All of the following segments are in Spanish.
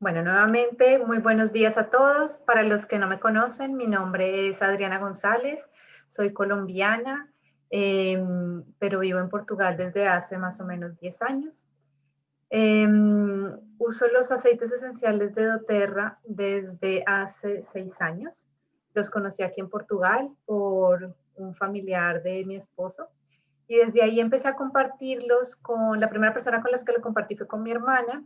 Bueno, nuevamente, muy buenos días a todos. Para los que no me conocen, mi nombre es Adriana González, soy colombiana, pero vivo en Portugal desde hace más o menos 10 años. Uso los aceites esenciales de doTERRA desde hace 6 años. Los conocí aquí en Portugal por un familiar de mi esposo y desde ahí empecé a compartirlos con la primera persona con la que lo compartí fue con mi hermana,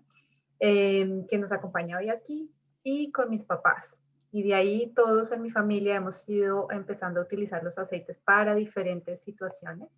que nos acompaña hoy aquí, y con mis papás. Y de ahí todos en mi familia hemos ido empezando a utilizar los aceites para diferentes situaciones.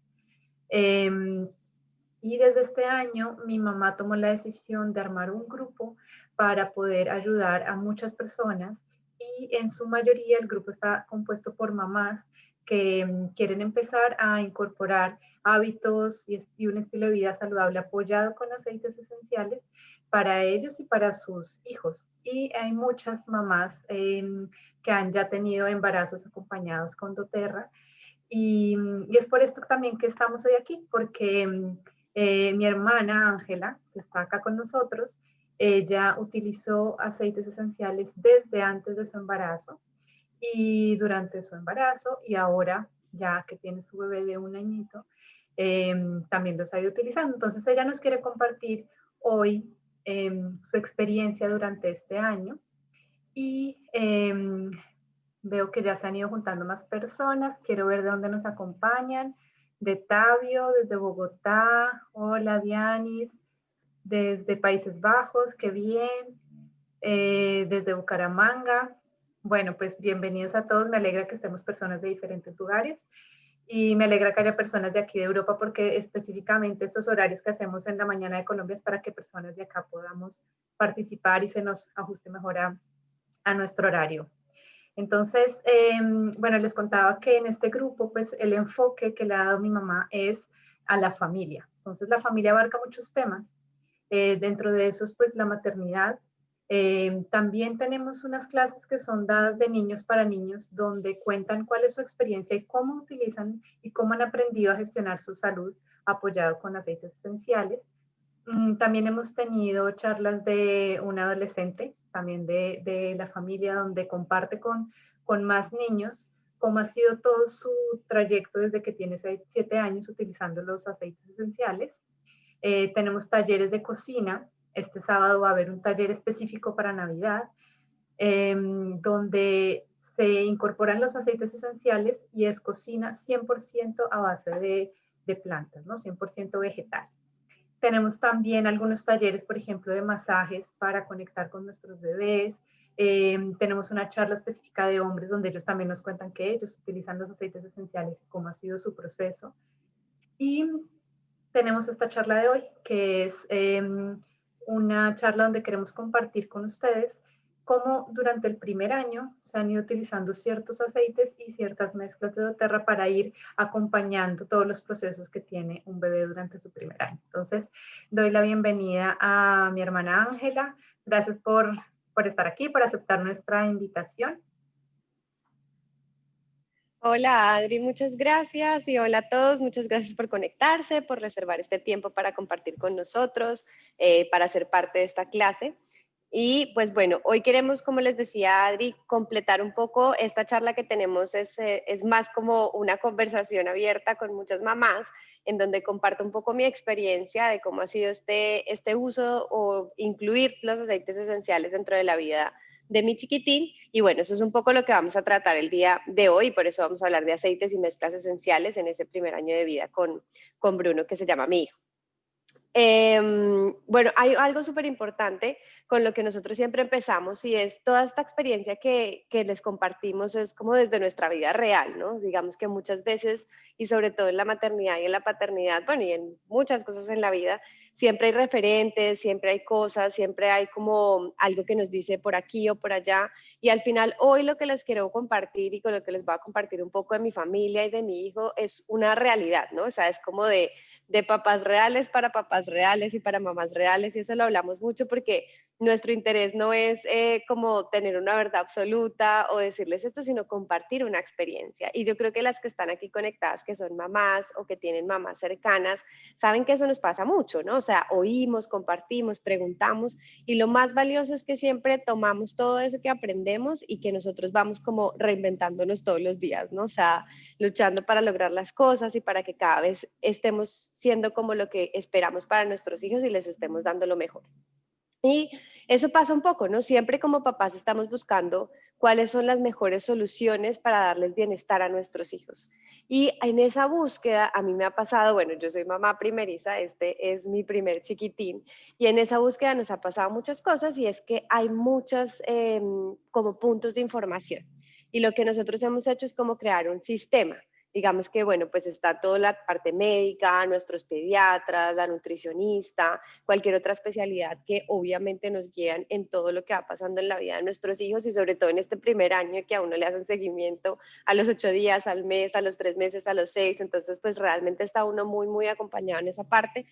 Y desde este año mi mamá tomó la decisión de armar un grupo para poder ayudar a muchas personas y en su mayoría el grupo está compuesto por mamás que quieren empezar a incorporar hábitos y un estilo de vida saludable apoyado con aceites esenciales para ellos y para sus hijos. Y hay muchas mamás que han ya tenido embarazos acompañados con doTERRA y es por esto también que estamos hoy aquí, porque mi hermana Ángela, que está acá con nosotros, ella utilizó aceites esenciales desde antes de su embarazo y durante su embarazo y ahora ya que tiene su bebé de un añito, también los ha ido utilizando. Entonces ella nos quiere compartir hoy su experiencia durante este año y veo que ya se han ido juntando más personas. Quiero ver de dónde nos acompañan. De Tabio, desde Bogotá. Hola, Dianis. Desde Países Bajos, qué bien. Desde Bucaramanga. Bueno, pues bienvenidos a todos. Me alegra que estemos personas de diferentes lugares. Y me alegra que haya personas de aquí de Europa porque específicamente estos horarios que hacemos en la mañana de Colombia es para que personas de acá podamos participar y se nos ajuste mejor a nuestro horario. Entonces, bueno, les contaba que en este grupo, pues el enfoque que le ha dado mi mamá es a la familia. Entonces, la familia abarca muchos temas. Dentro de esos, pues la maternidad. También tenemos unas clases que son dadas de niños para niños, donde cuentan cuál es su experiencia y cómo utilizan y cómo han aprendido a gestionar su salud apoyado con aceites esenciales. También hemos tenido charlas de un adolescente, también de la familia, donde comparte con más niños cómo ha sido todo su trayecto desde que tiene 7 años utilizando los aceites esenciales. Tenemos talleres de cocina. Este sábado va a haber un taller específico para Navidad, donde se incorporan los aceites esenciales y es cocina 100% a base de plantas, ¿no? 100% vegetal. Tenemos también algunos talleres, por ejemplo, de masajes para conectar con nuestros bebés. Tenemos una charla específica de hombres donde ellos también nos cuentan que ellos utilizan los aceites esenciales y cómo ha sido su proceso. Y tenemos esta charla de hoy, que es una charla donde queremos compartir con ustedes cómo durante el primer año se han ido utilizando ciertos aceites y ciertas mezclas de doTERRA para ir acompañando todos los procesos que tiene un bebé durante su primer año. Entonces, doy la bienvenida a mi hermana Ángela. Gracias por estar aquí, por aceptar nuestra invitación. Hola Adri, muchas gracias y hola a todos, muchas gracias por conectarse, por reservar este tiempo para compartir con nosotros, para ser parte de esta clase. Y pues bueno, hoy queremos, como les decía Adri, completar un poco esta charla que tenemos, es más como una conversación abierta con muchas mamás, en donde comparto un poco mi experiencia de cómo ha sido este uso o incluir los aceites esenciales dentro de la vida de mi chiquitín. Y bueno, eso es un poco lo que vamos a tratar el día de hoy, por eso vamos a hablar de aceites y mezclas esenciales en ese primer año de vida con Bruno, que se llama mi hijo. Bueno, hay algo súper importante con lo que nosotros siempre empezamos y es toda esta experiencia que les compartimos es como desde nuestra vida real, ¿no? Digamos que muchas veces, y sobre todo en la maternidad y en la paternidad, bueno, y en muchas cosas en la vida, siempre hay referentes, siempre hay cosas, siempre hay como algo que nos dice por aquí o por allá. Y al final, hoy lo que les quiero compartir y con lo que les voy a compartir un poco de mi familia y de mi hijo es una realidad, ¿no? O sea, es como de de papás reales y para mamás reales, y eso lo hablamos mucho porque nuestro interés no es como tener una verdad absoluta o decirles esto, sino compartir una experiencia. Y yo creo que las que están aquí conectadas, que son mamás o que tienen mamás cercanas, saben que eso nos pasa mucho, ¿no? O sea, oímos, compartimos, preguntamos, y lo más valioso es que siempre tomamos todo eso que aprendemos y que nosotros vamos como reinventándonos todos los días, ¿no? O sea, luchando para lograr las cosas y para que cada vez estemos siendo como lo que esperamos para nuestros hijos y les estemos dando lo mejor. Y eso pasa un poco, ¿no? Siempre como papás estamos buscando cuáles son las mejores soluciones para darles bienestar a nuestros hijos. Y en esa búsqueda a mí me ha pasado, bueno, yo soy mamá primeriza, este es mi primer chiquitín, y en esa búsqueda nos ha pasado muchas cosas y es que hay muchos como puntos de información. Y lo que nosotros hemos hecho es como crear un sistema. Digamos que, bueno, pues está toda la parte médica, nuestros pediatras, la nutricionista, cualquier otra especialidad que obviamente nos guían en todo lo que va pasando en la vida de nuestros hijos y sobre todo en este primer año que a uno le hacen seguimiento a los 8 días, al mes, a los 3 meses, a los 6, entonces pues realmente está uno muy, muy acompañado en esa parte.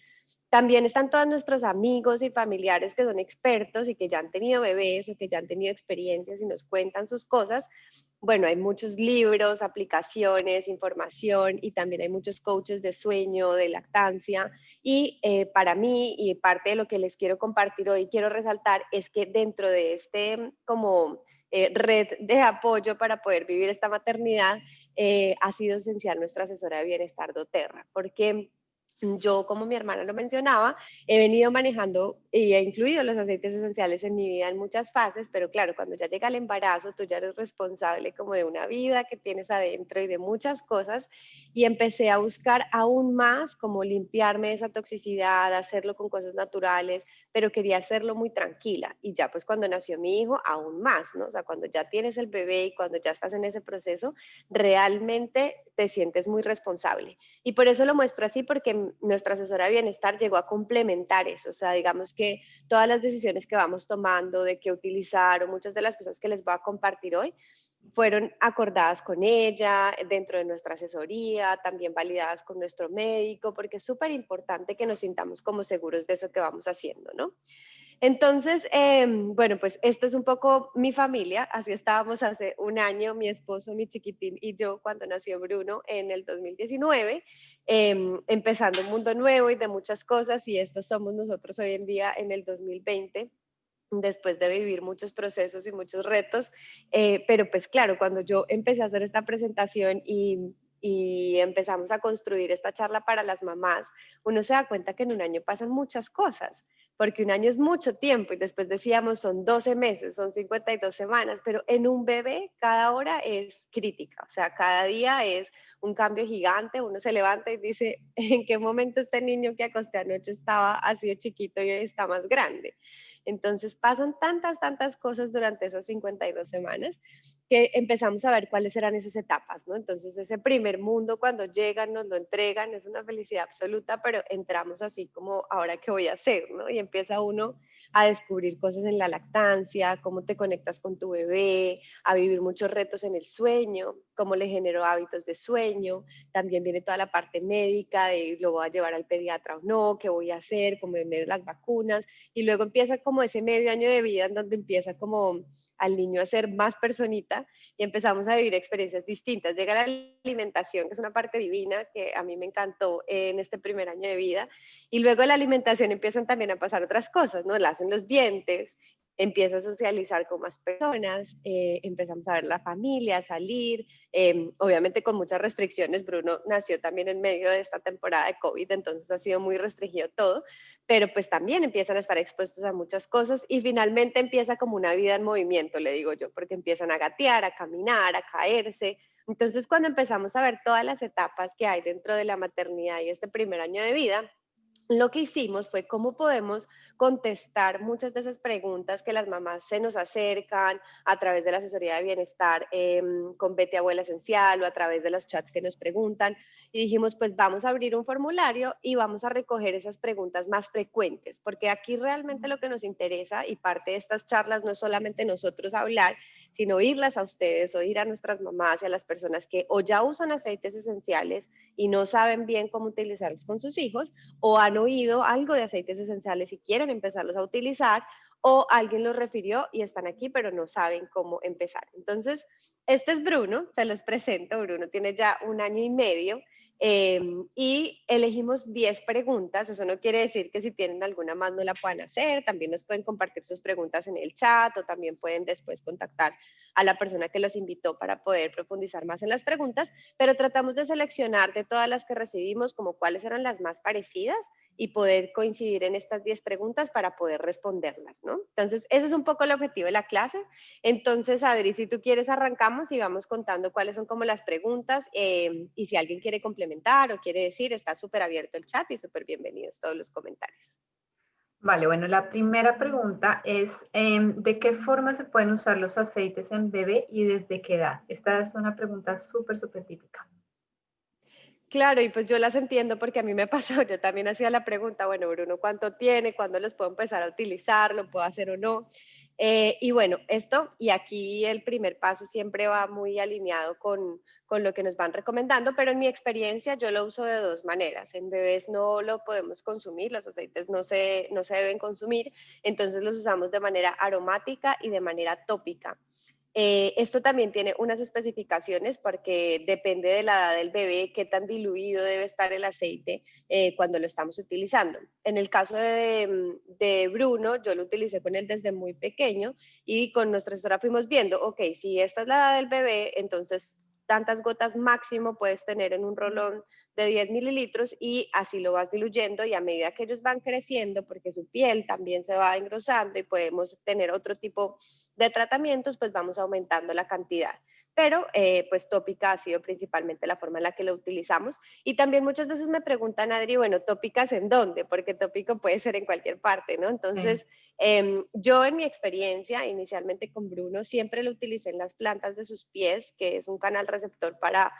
También están todos nuestros amigos y familiares que son expertos y que ya han tenido bebés o que ya han tenido experiencias y nos cuentan sus cosas. Bueno, hay muchos libros, aplicaciones, información y también hay muchos coaches de sueño, de lactancia. Y para mí, y parte de lo que les quiero compartir hoy, quiero resaltar, es que dentro de este como red de apoyo para poder vivir esta maternidad, ha sido esencial nuestra asesora de bienestar doTERRA, porque yo, como mi hermana lo mencionaba, he venido manejando y he incluido los aceites esenciales en mi vida en muchas fases, pero claro, cuando ya llega el embarazo, tú ya eres responsable como de una vida que tienes adentro y de muchas cosas, y empecé a buscar aún más cómo limpiarme de esa toxicidad, hacerlo con cosas naturales, pero quería hacerlo muy tranquila. Y ya pues cuando nació mi hijo, aún más, ¿no? O sea, cuando ya tienes el bebé y cuando ya estás en ese proceso, realmente te sientes muy responsable. Y por eso lo muestro así, porque nuestra asesora de bienestar llegó a complementar eso. O sea, digamos que todas las decisiones que vamos tomando, de qué utilizar o muchas de las cosas que les voy a compartir hoy, fueron acordadas con ella, dentro de nuestra asesoría, también validadas con nuestro médico, porque es súper importante que nos sintamos como seguros de eso que vamos haciendo, ¿no? Entonces, bueno, pues esto es un poco mi familia, así estábamos hace un año, mi esposo, mi chiquitín y yo cuando nació Bruno en el 2019, empezando un mundo nuevo y de muchas cosas, y estos somos nosotros hoy en día en el 2020 después de vivir muchos procesos y muchos retos, pero pues claro, cuando yo empecé a hacer esta presentación y empezamos a construir esta charla para las mamás, uno se da cuenta que en un año pasan muchas cosas, porque un año es mucho tiempo y después decíamos son 12 meses, son 52 semanas, pero en un bebé cada hora es crítica, o sea, cada día es un cambio gigante, uno se levanta y dice, ¿en qué momento este niño que acosté anoche estaba así de chiquito y hoy está más grande? Entonces pasan tantas, tantas cosas durante esas 52 semanas que empezamos a ver cuáles eran esas etapas, ¿no? Entonces ese primer mundo cuando llegan, nos lo entregan, es una felicidad absoluta, pero entramos así como, ¿ahora qué voy a hacer? ¿No? Y empieza uno a descubrir cosas en la lactancia, cómo te conectas con tu bebé, a vivir muchos retos en el sueño, cómo le genero hábitos de sueño, también viene toda la parte médica de lo voy a llevar al pediatra o no, qué voy a hacer, cómo vienen las vacunas, y luego empieza como ese medio año de vida en donde empieza como al niño a ser más personita y empezamos a vivir experiencias distintas. Llega la alimentación, que es una parte divina que a mí me encantó en este primer año de vida, y luego de la alimentación empiezan también a pasar otras cosas, ¿no? Le hacen los dientes, empieza a socializar con más personas, empezamos a ver la familia, a salir, obviamente con muchas restricciones. Bruno nació también en medio de esta temporada de COVID, entonces ha sido muy restringido todo, pero pues también empiezan a estar expuestos a muchas cosas y finalmente empieza como una vida en movimiento, le digo yo, porque empiezan a gatear, a caminar, a caerse. Entonces, cuando empezamos a ver todas las etapas que hay dentro de la maternidad y este primer año de vida, lo que hicimos fue cómo podemos contestar muchas de esas preguntas que las mamás se nos acercan a través de la asesoría de bienestar con Betty Abuela Esencial o a través de los chats que nos preguntan. Y dijimos, pues vamos a abrir un formulario y vamos a recoger esas preguntas más frecuentes, porque aquí realmente lo que nos interesa y parte de estas charlas no es solamente nosotros hablar, sino oírlas a ustedes, oír a nuestras mamás y a las personas que o ya usan aceites esenciales y no saben bien cómo utilizarlos con sus hijos, o han oído algo de aceites esenciales y quieren empezarlos a utilizar, o alguien los refirió y están aquí, pero no saben cómo empezar. Entonces, este es Bruno, se los presento. Bruno tiene ya 1 año y medio. Y elegimos 10 preguntas. Eso no quiere decir que si tienen alguna más no la puedan hacer. También nos pueden compartir sus preguntas en el chat, o también pueden después contactar a la persona que los invitó para poder profundizar más en las preguntas, pero tratamos de seleccionar de todas las que recibimos como cuáles eran las más parecidas y poder coincidir en estas 10 preguntas para poder responderlas, ¿no? Entonces, ese es un poco el objetivo de la clase. Entonces, Adri, si tú quieres, arrancamos y vamos contando cuáles son como las preguntas, y si alguien quiere complementar o quiere decir, está súper abierto el chat y súper bienvenidos todos los comentarios. Vale, bueno, la primera pregunta es, ¿de qué forma se pueden usar los aceites en bebé y desde qué edad? Esta es una pregunta súper, súper típica. Claro, y pues yo las entiendo porque a mí me pasó, yo también hacía la pregunta, bueno, Bruno, ¿cuánto tiene? ¿Cuándo los puedo empezar a utilizar? ¿Lo puedo hacer o no? Y bueno, esto, y aquí el primer paso siempre va muy alineado con lo que nos van recomendando, pero en mi experiencia yo lo uso de dos maneras. En bebés no lo podemos consumir, los aceites no se deben consumir, entonces los usamos de manera aromática y de manera tópica. Esto también tiene unas especificaciones porque depende de la edad del bebé, qué tan diluido debe estar el aceite cuando lo estamos utilizando. En el caso de Bruno, yo lo utilicé con él desde muy pequeño y con nuestra asesora fuimos viendo, ok, si esta es la edad del bebé, entonces tantas gotas máximo puedes tener en un rolón de 10 mililitros y así lo vas diluyendo, y a medida que ellos van creciendo, porque su piel también se va engrosando y podemos tener otro tipo de tratamientos, pues vamos aumentando la cantidad. Pero pues tópica ha sido principalmente la forma en la que lo utilizamos. Y también muchas veces me preguntan, Adri, bueno, ¿tópicas en dónde? Porque tópico puede ser en cualquier parte, ¿no? Sí. Entonces, yo en mi experiencia, inicialmente con Bruno, siempre lo utilicé en las plantas de sus pies, que es un canal receptor para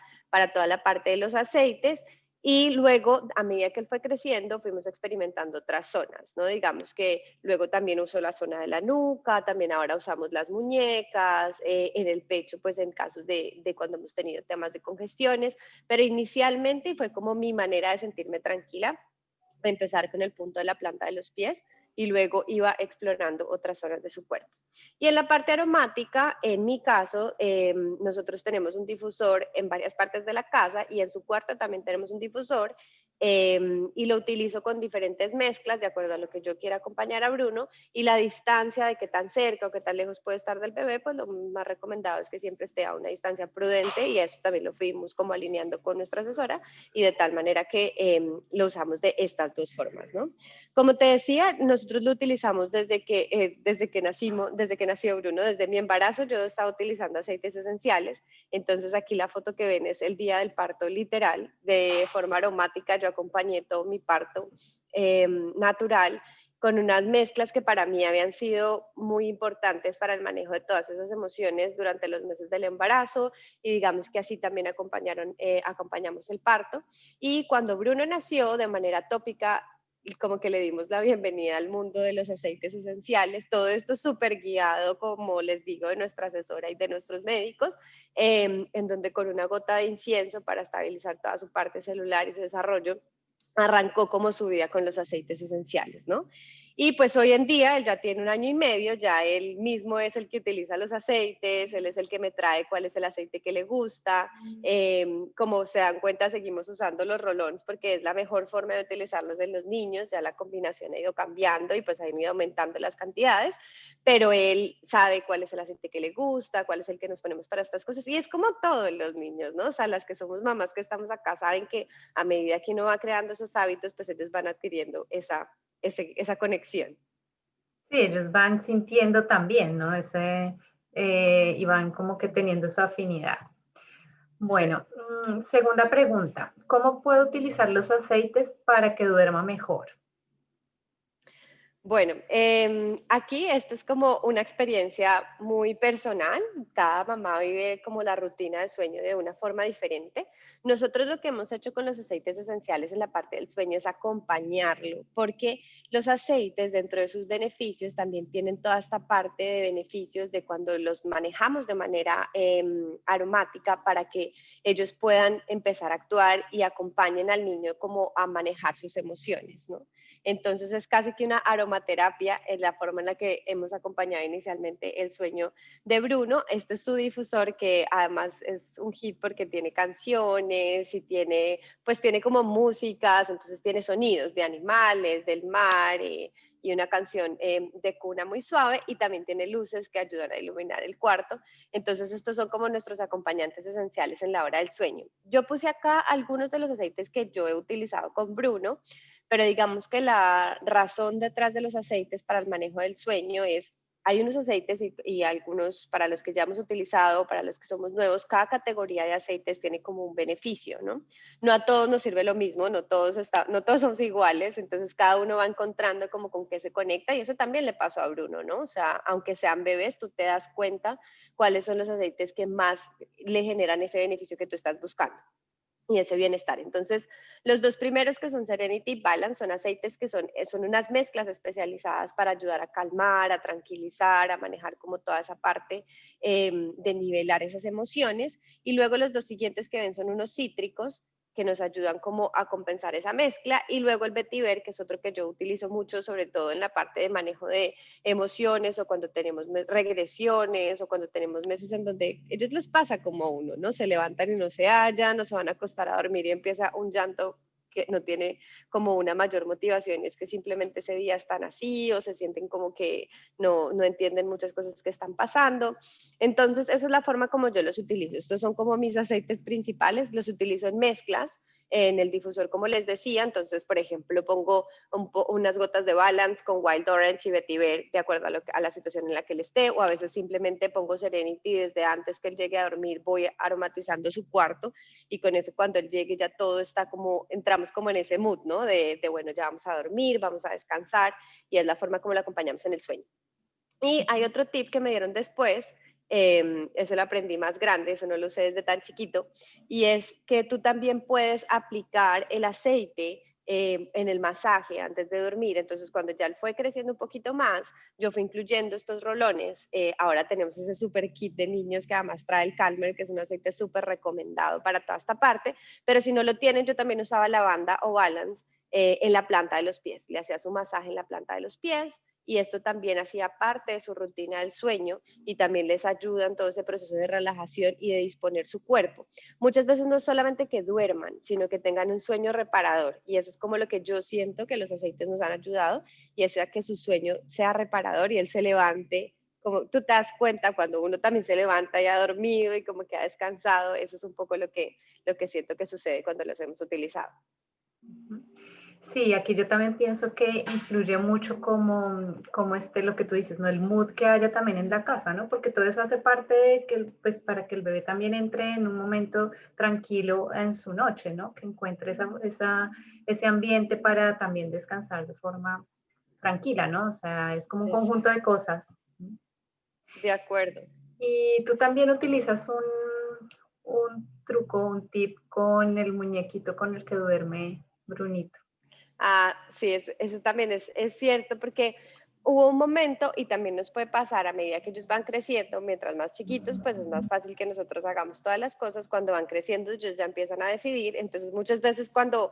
toda la parte de los aceites. Y luego, a medida que él fue creciendo, fuimos experimentando otras zonas, ¿no? Digamos que luego también usó la zona de la nuca, también ahora usamos las muñecas, en el pecho, pues en casos de cuando hemos tenido temas de congestiones, pero inicialmente fue como mi manera de sentirme tranquila, empezar con el punto de la planta de los pies y luego iba explorando otras zonas de su cuerpo. Y en la parte aromática, en mi caso, nosotros tenemos un difusor en varias partes de la casa y en su cuarto también tenemos un difusor, y lo utilizo con diferentes mezclas de acuerdo a lo que yo quiera acompañar a Bruno, y la distancia de qué tan cerca o qué tan lejos puede estar del bebé, pues lo más recomendado es que siempre esté a una distancia prudente, y eso también lo fuimos como alineando con nuestra asesora, y de tal manera que lo usamos de estas dos formas, ¿no? Como te decía, nosotros lo utilizamos desde que nació Bruno, desde mi embarazo yo estaba utilizando aceites esenciales. Entonces aquí la foto que ven es el día del parto literal, de forma aromática. Yo acompañé todo mi parto natural con unas mezclas que para mí habían sido muy importantes para el manejo de todas esas emociones durante los meses del embarazo, y digamos que así también acompañamos el parto. Y cuando Bruno nació, de manera tópica, como que le dimos la bienvenida al mundo de los aceites esenciales. Todo esto súper guiado, como les digo, de nuestra asesora y de nuestros médicos, en donde con una gota de incienso para estabilizar toda su parte celular y su desarrollo, arrancó como su vida con los aceites esenciales, ¿no? Y pues hoy en día él ya tiene 1 año y medio, ya él mismo es el que utiliza los aceites, él es el que me trae cuál es el aceite que le gusta. Como se dan cuenta, seguimos usando los rolons porque es la mejor forma de utilizarlos en los niños. Ya la combinación ha ido cambiando y pues han ido aumentando las cantidades, pero él sabe cuál es el aceite que le gusta, cuál es el que nos ponemos para estas cosas, y es como todos los niños, ¿no? O sea, las que somos mamás que estamos acá saben que a medida que uno va creando esos hábitos, pues ellos van adquiriendo esa conexión. Sí, ellos van sintiendo también, ¿no? Y van como que teniendo su afinidad. Sí. Bueno, segunda pregunta. ¿Cómo puedo utilizar los aceites para que duerma mejor? Bueno, aquí esta es como una experiencia muy personal. Cada mamá vive como la rutina de sueño de una forma diferente. Nosotros lo que hemos hecho con los aceites esenciales en la parte del sueño es acompañarlo, porque los aceites dentro de sus beneficios también tienen toda esta parte de beneficios de cuando los manejamos de manera aromática para que ellos puedan empezar a actuar y acompañen al niño como a manejar sus emociones, ¿no? Entonces es casi que una aromaterapia en la forma en la que hemos acompañado inicialmente el sueño de Bruno. Este es su difusor que además es un hit porque tiene canciones y tiene, pues tiene como músicas, entonces tiene sonidos de animales, del mar y una canción de cuna muy suave y también tiene luces que ayudan a iluminar el cuarto. Entonces estos son como nuestros acompañantes esenciales en la hora del sueño. Yo puse acá algunos de los aceites que yo he utilizado con Bruno, pero digamos que la razón detrás de los aceites para el manejo del sueño es, hay unos aceites y algunos para los que ya hemos utilizado, para los que somos nuevos, cada categoría de aceites tiene como un beneficio, ¿no? No a todos nos sirve lo mismo, no todos somos iguales, entonces cada uno va encontrando como con qué se conecta y eso también le pasó a Bruno, ¿no? O sea, aunque sean bebés, tú te das cuenta cuáles son los aceites que más le generan ese beneficio que tú estás buscando y ese bienestar. Entonces, los dos primeros que son Serenity y Balance son aceites que son unas mezclas especializadas para ayudar a calmar, a tranquilizar, a manejar como toda esa parte de nivelar esas emociones. Y luego los dos siguientes que ven son unos cítricos que nos ayudan como a compensar esa mezcla. Y luego el vetiver, que es otro que yo utilizo mucho, sobre todo en la parte de manejo de emociones o cuando tenemos regresiones o cuando tenemos meses en donde ellos les pasa como a uno, ¿no? Se levantan y no se hallan, no se van a acostar a dormir y empieza un llanto que no tiene como una mayor motivación, es que simplemente ese día están así o se sienten como que no entienden muchas cosas que están pasando. Entonces, esa es la forma como yo los utilizo. Estos son como mis aceites principales, los utilizo en mezclas, en el difusor, como les decía. Entonces, por ejemplo, pongo unas gotas de Balance con Wild Orange y Vetiver de acuerdo a la situación en la que él esté, o a veces simplemente pongo Serenity desde antes que él llegue a dormir, voy aromatizando su cuarto y con eso cuando él llegue ya todo está como, entramos como en ese mood, ¿no? Bueno, ya vamos a dormir, vamos a descansar y es la forma como lo acompañamos en el sueño. Y hay otro tip que me dieron después, eso lo aprendí más grande, eso no lo usé desde tan chiquito, y es que tú también puedes aplicar el aceite en el masaje antes de dormir. Entonces, cuando ya él fue creciendo un poquito más, yo fui incluyendo estos rolones. Ahora tenemos ese super kit de niños que además trae el Calmer, que es un aceite súper recomendado para toda esta parte, pero si no lo tienen, yo también usaba lavanda o balance en la planta de los pies. Le hacía su masaje en la planta de los pies y esto también hacía parte de su rutina del sueño y también les ayuda en todo ese proceso de relajación y de disponer su cuerpo. Muchas veces no solamente que duerman, sino que tengan un sueño reparador y eso es como lo que yo siento que los aceites nos han ayudado y es a que su sueño sea reparador y él se levante. Como tú te das cuenta cuando uno también se levanta y ha dormido y como que ha descansado, eso es un poco lo que siento que sucede cuando los hemos utilizado. Sí, aquí yo también pienso que influye mucho como lo que tú dices, ¿no? El mood que haya también en la casa, ¿no? Porque todo eso hace parte de que, pues, para que el bebé también entre en un momento tranquilo en su noche, ¿no? Que encuentre ese ambiente para también descansar de forma tranquila, ¿no? O sea, es como un conjunto Exacto. de cosas. De acuerdo. Y tú también utilizas un truco, un tip con el muñequito con el que duerme Brunito. Ah, sí, eso también es cierto, porque hubo un momento, y también nos puede pasar a medida que ellos van creciendo, mientras más chiquitos, pues es más fácil que nosotros hagamos todas las cosas. Cuando van creciendo, ellos ya empiezan a decidir. Entonces, muchas veces cuando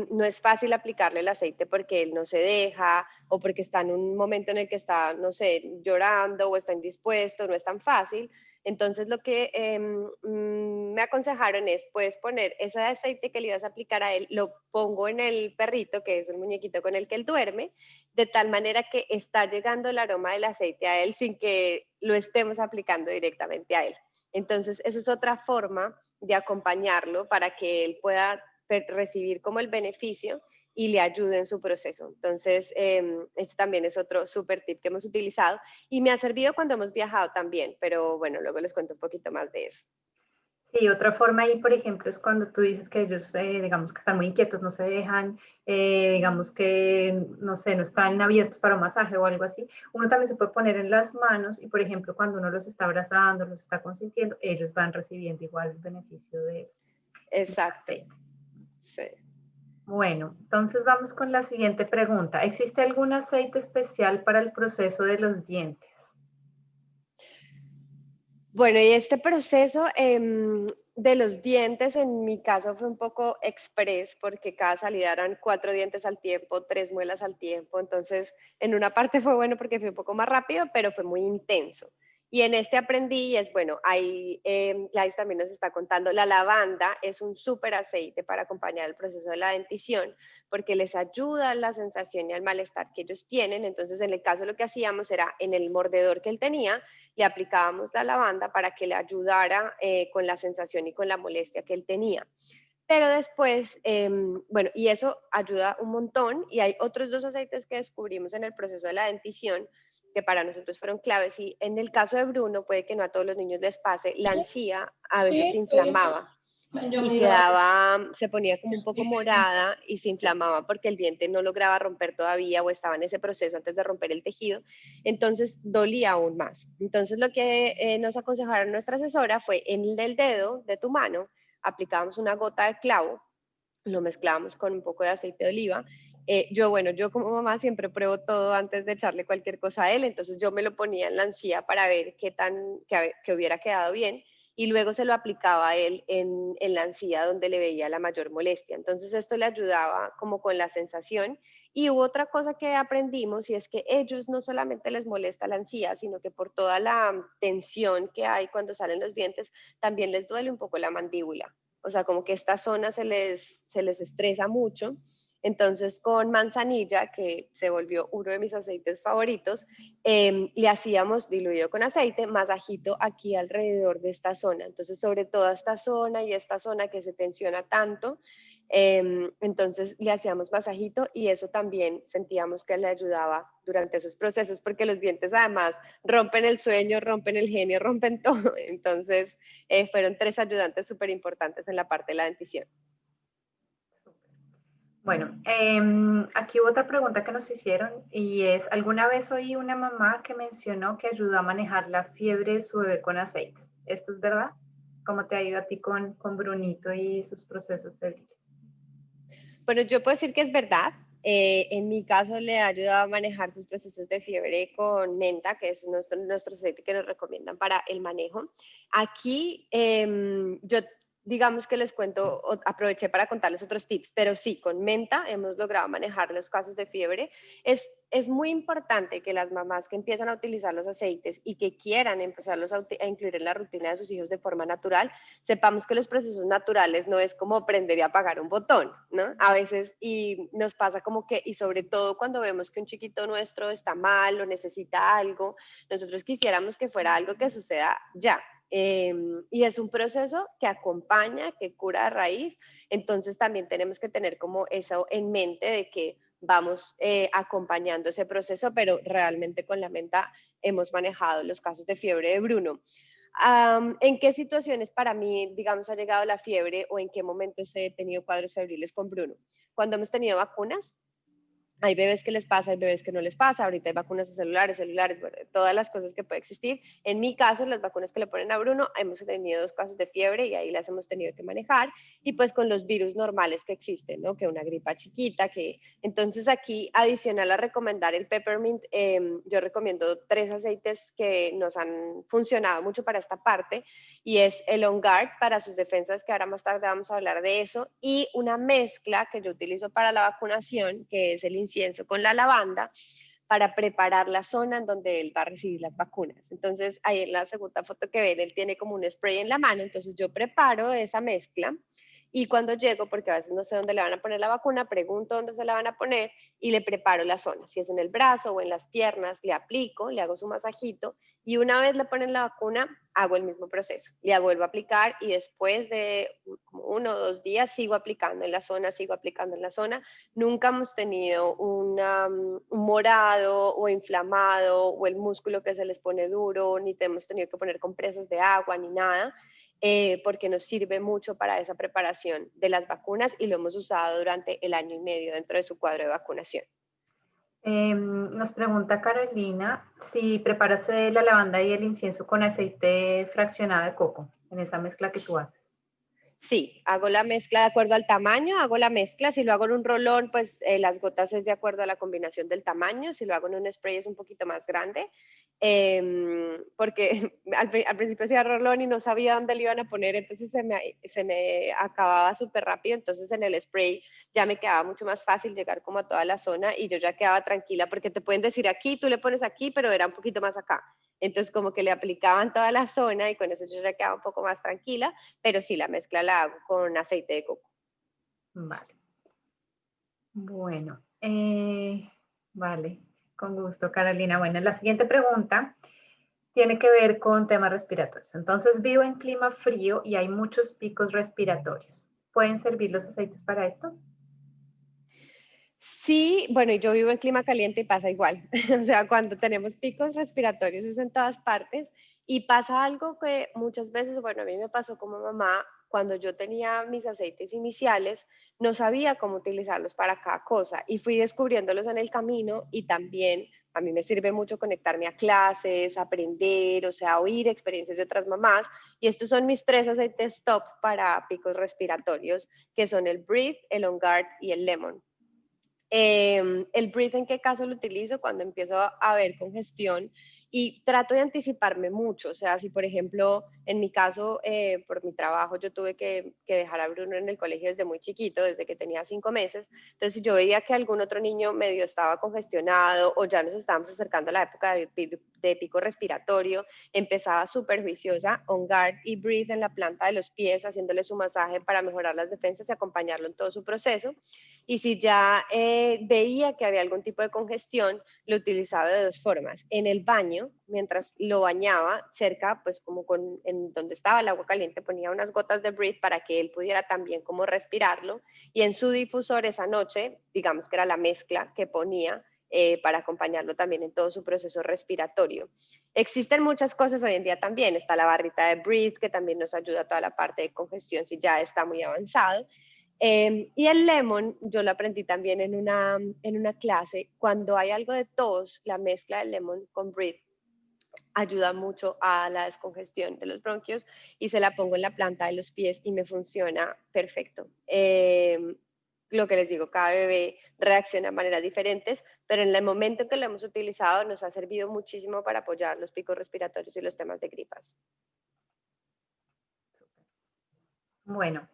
no es fácil aplicarle el aceite porque él no se deja o porque está en un momento en el que está, no sé, llorando o está indispuesto, no es tan fácil. Entonces, lo que me aconsejaron es, puedes poner ese aceite que le ibas a aplicar a él, lo pongo en el perrito, que es el muñequito con el que él duerme, de tal manera que está llegando el aroma del aceite a él sin que lo estemos aplicando directamente a él. Entonces, eso es otra forma de acompañarlo para que él pueda recibir como el beneficio y le ayude en su proceso. Entonces, este también es otro súper tip que hemos utilizado y me ha servido cuando hemos viajado también, pero bueno, luego les cuento un poquito más de eso. Y otra forma ahí, por ejemplo, es cuando tú dices que ellos, digamos que están muy inquietos, no se dejan, digamos que, no sé, no están abiertos para un masaje o algo así. Uno también se puede poner en las manos y, por ejemplo, cuando uno los está abrazando, los está consintiendo, ellos van recibiendo igual el beneficio del Exacto. aceite. Sí. Bueno, entonces vamos con la siguiente pregunta. ¿Existe algún aceite especial para el proceso de los dientes? Bueno, y este proceso de los dientes en mi caso fue un poco express porque cada salida eran 4 dientes al tiempo, 3 muelas al tiempo. Entonces, en una parte fue bueno porque fue un poco más rápido, pero fue muy intenso. Y en este aprendí, y es bueno, ahí Gladys también nos está contando, la lavanda es un súper aceite para acompañar el proceso de la dentición porque les ayuda a la sensación y al malestar que ellos tienen. Entonces, en el caso lo que hacíamos era en el mordedor que él tenía, le aplicábamos la lavanda para que le ayudara con la sensación y con la molestia que él tenía. Pero después, bueno, y eso ayuda un montón. Y hay otros 2 aceites que descubrimos en el proceso de la dentición que para nosotros fueron claves. Y en el caso de Bruno, puede que no a todos los niños les pase, la encía a veces se Sí, inflamaba yo y miro ahí. quedaba, se ponía como un poco Sí, morada y se sí. inflamaba porque el diente no lograba romper todavía o estaba en ese proceso antes de romper el tejido, entonces dolía aún más. Entonces lo que nos aconsejaron nuestra asesora fue en el dedo de tu mano, aplicábamos una gota de clavo, lo mezclábamos con un poco de aceite de oliva. Bueno, yo como mamá siempre pruebo todo antes de echarle cualquier cosa a él, entonces yo me lo ponía en la encía para ver que hubiera quedado bien y luego se lo aplicaba a él en la encía donde le veía la mayor molestia. Entonces esto le ayudaba como con la sensación. Y hubo otra cosa que aprendimos y es que ellos no solamente les molesta la encía, sino que por toda la tensión que hay cuando salen los dientes, también les duele un poco la mandíbula. O sea, como que esta zona se les estresa mucho. Entonces, con manzanilla, que se volvió uno de mis aceites favoritos, le hacíamos diluido con aceite, masajito aquí alrededor de esta zona. Entonces, sobre toda esta zona y esta zona que se tensiona tanto, entonces le hacíamos masajito y eso también sentíamos que le ayudaba durante esos procesos porque los dientes además rompen el sueño, rompen el genio, rompen todo. Entonces, fueron 3 ayudantes súper importantes en la parte de la dentición. Bueno, aquí hubo otra pregunta que nos hicieron y es, ¿alguna vez oí una mamá que mencionó que ayudó a manejar la fiebre de su bebé con aceites? ¿Esto es verdad? ¿Cómo te ha ido a ti con Brunito y sus procesos febriles? Bueno, yo puedo decir que es verdad. En mi caso le ha ayudado a manejar sus procesos de fiebre con menta, que es nuestro aceite que nos recomiendan para el manejo. Aquí yo digamos que les cuento, aproveché para contarles otros tips, pero sí, con menta hemos logrado manejar los casos de fiebre. Es muy importante que las mamás que empiezan a utilizar los aceites y que quieran empezarlos a incluir en la rutina de sus hijos de forma natural, sepamos que los procesos naturales no es como prender y apagar un botón, ¿no? A veces, y nos pasa como que, y sobre todo cuando vemos que un chiquito nuestro está mal o necesita algo, nosotros quisiéramos que fuera algo que suceda ya. Y es un proceso que acompaña, que cura a raíz, entonces también tenemos que tener como eso en mente de que vamos acompañando ese proceso, pero realmente con la menta hemos manejado los casos de fiebre de Bruno. ¿En qué situaciones para mí, digamos, ha llegado la fiebre o en qué momentos he tenido cuadros febriles con Bruno? Cuando hemos tenido vacunas, hay bebés que les pasa, hay bebés que no les pasa, ahorita hay vacunas de celulares, bueno, todas las cosas que puede existir. En mi caso, las vacunas que le ponen a Bruno, hemos tenido 2 casos de fiebre y ahí las hemos tenido que manejar. Y pues con los virus normales que existen, ¿no? Que una gripa chiquita, que entonces aquí, adicional a recomendar el peppermint, yo recomiendo 3 aceites que nos han funcionado mucho para esta parte y es el On Guard para sus defensas, que ahora más tarde vamos a hablar de eso, y una mezcla que yo utilizo para la vacunación, que es el incienso con la lavanda, para preparar la zona en donde él va a recibir las vacunas. Entonces, ahí en la segunda foto que ven, él tiene como un spray en la mano, entonces yo preparo esa mezcla y cuando llego, porque a veces no sé dónde le van a poner la vacuna, pregunto dónde se la van a poner y le preparo la zona. Si es en el brazo o en las piernas, le aplico, le hago su masajito y una vez le ponen la vacuna, hago el mismo proceso. Le vuelvo a aplicar y después de como 1 o 2 días sigo aplicando en la zona, sigo aplicando en la zona. Nunca hemos tenido un morado o inflamado o el músculo que se les pone duro, ni hemos tenido que poner compresas de agua ni nada. porque nos sirve mucho para esa preparación de las vacunas y lo hemos usado durante el año y medio dentro de su cuadro de vacunación. Nos pregunta Carolina si preparas la lavanda y el incienso con aceite fraccionado de coco en esa mezcla que tú haces. Sí, hago la mezcla de acuerdo al tamaño, hago la mezcla, si lo hago en un rolón, pues las gotas es de acuerdo a la combinación del tamaño, si lo hago en un spray es un poquito más grande, porque al principio hacía rolón y no sabía dónde le iban a poner, entonces se me acababa súper rápido, entonces en el spray ya me quedaba mucho más fácil llegar como a toda la zona y yo ya quedaba tranquila, porque te pueden decir aquí, tú le pones aquí, pero era un poquito más acá. Entonces como que le aplicaban toda la zona y con eso yo ya quedaba un poco más tranquila, pero sí, la mezcla la hago con aceite de coco. Vale. Bueno, vale, con gusto, Carolina. Bueno, la siguiente pregunta tiene que ver con temas respiratorios. Entonces, vivo en clima frío y hay muchos picos respiratorios. ¿Pueden servir los aceites para esto? Sí, bueno, y yo vivo en clima caliente y pasa igual. O sea, cuando tenemos picos respiratorios es en todas partes y pasa algo que muchas veces, bueno, a mí me pasó como mamá, cuando yo tenía mis aceites iniciales, no sabía cómo utilizarlos para cada cosa y fui descubriéndolos en el camino y también a mí me sirve mucho conectarme a clases, aprender, o sea, oír experiencias de otras mamás y estos son mis 3 aceites top para picos respiratorios, que son el Breathe, el On Guard y el Lemon. El breathe, ¿en qué caso lo utilizo? Cuando empiezo a ver congestión y trato de anticiparme mucho. O sea, si por ejemplo, en mi caso, por mi trabajo, yo tuve que dejar a Bruno en el colegio desde muy chiquito, desde que tenía 5 meses. Entonces, si yo veía que algún otro niño medio estaba congestionado o ya nos estábamos acercando a la época de pico respiratorio, empezaba súper juiciosa, on guard y breathe en la planta de los pies, haciéndole su masaje para mejorar las defensas y acompañarlo en todo su proceso. Y si ya veía que había algún tipo de congestión, lo utilizaba de 2 formas. En el baño, mientras lo bañaba, cerca, pues como en donde estaba el agua caliente, ponía unas gotas de Breathe para que él pudiera también como respirarlo. Y en su difusor esa noche, digamos que era la mezcla que ponía, para acompañarlo también en todo su proceso respiratorio. Existen muchas cosas hoy en día también. Está la barrita de Breathe, que también nos ayuda a toda la parte de congestión si ya está muy avanzado. Y el lemon, yo lo aprendí también en una clase. Cuando hay algo de tos, la mezcla del lemon con breathe ayuda mucho a la descongestión de los bronquios y se la pongo en la planta de los pies y me funciona perfecto. Lo que les digo, cada bebé reacciona de maneras diferentes, pero en el momento en que lo hemos utilizado nos ha servido muchísimo para apoyar los picos respiratorios y los temas de gripas. Bueno,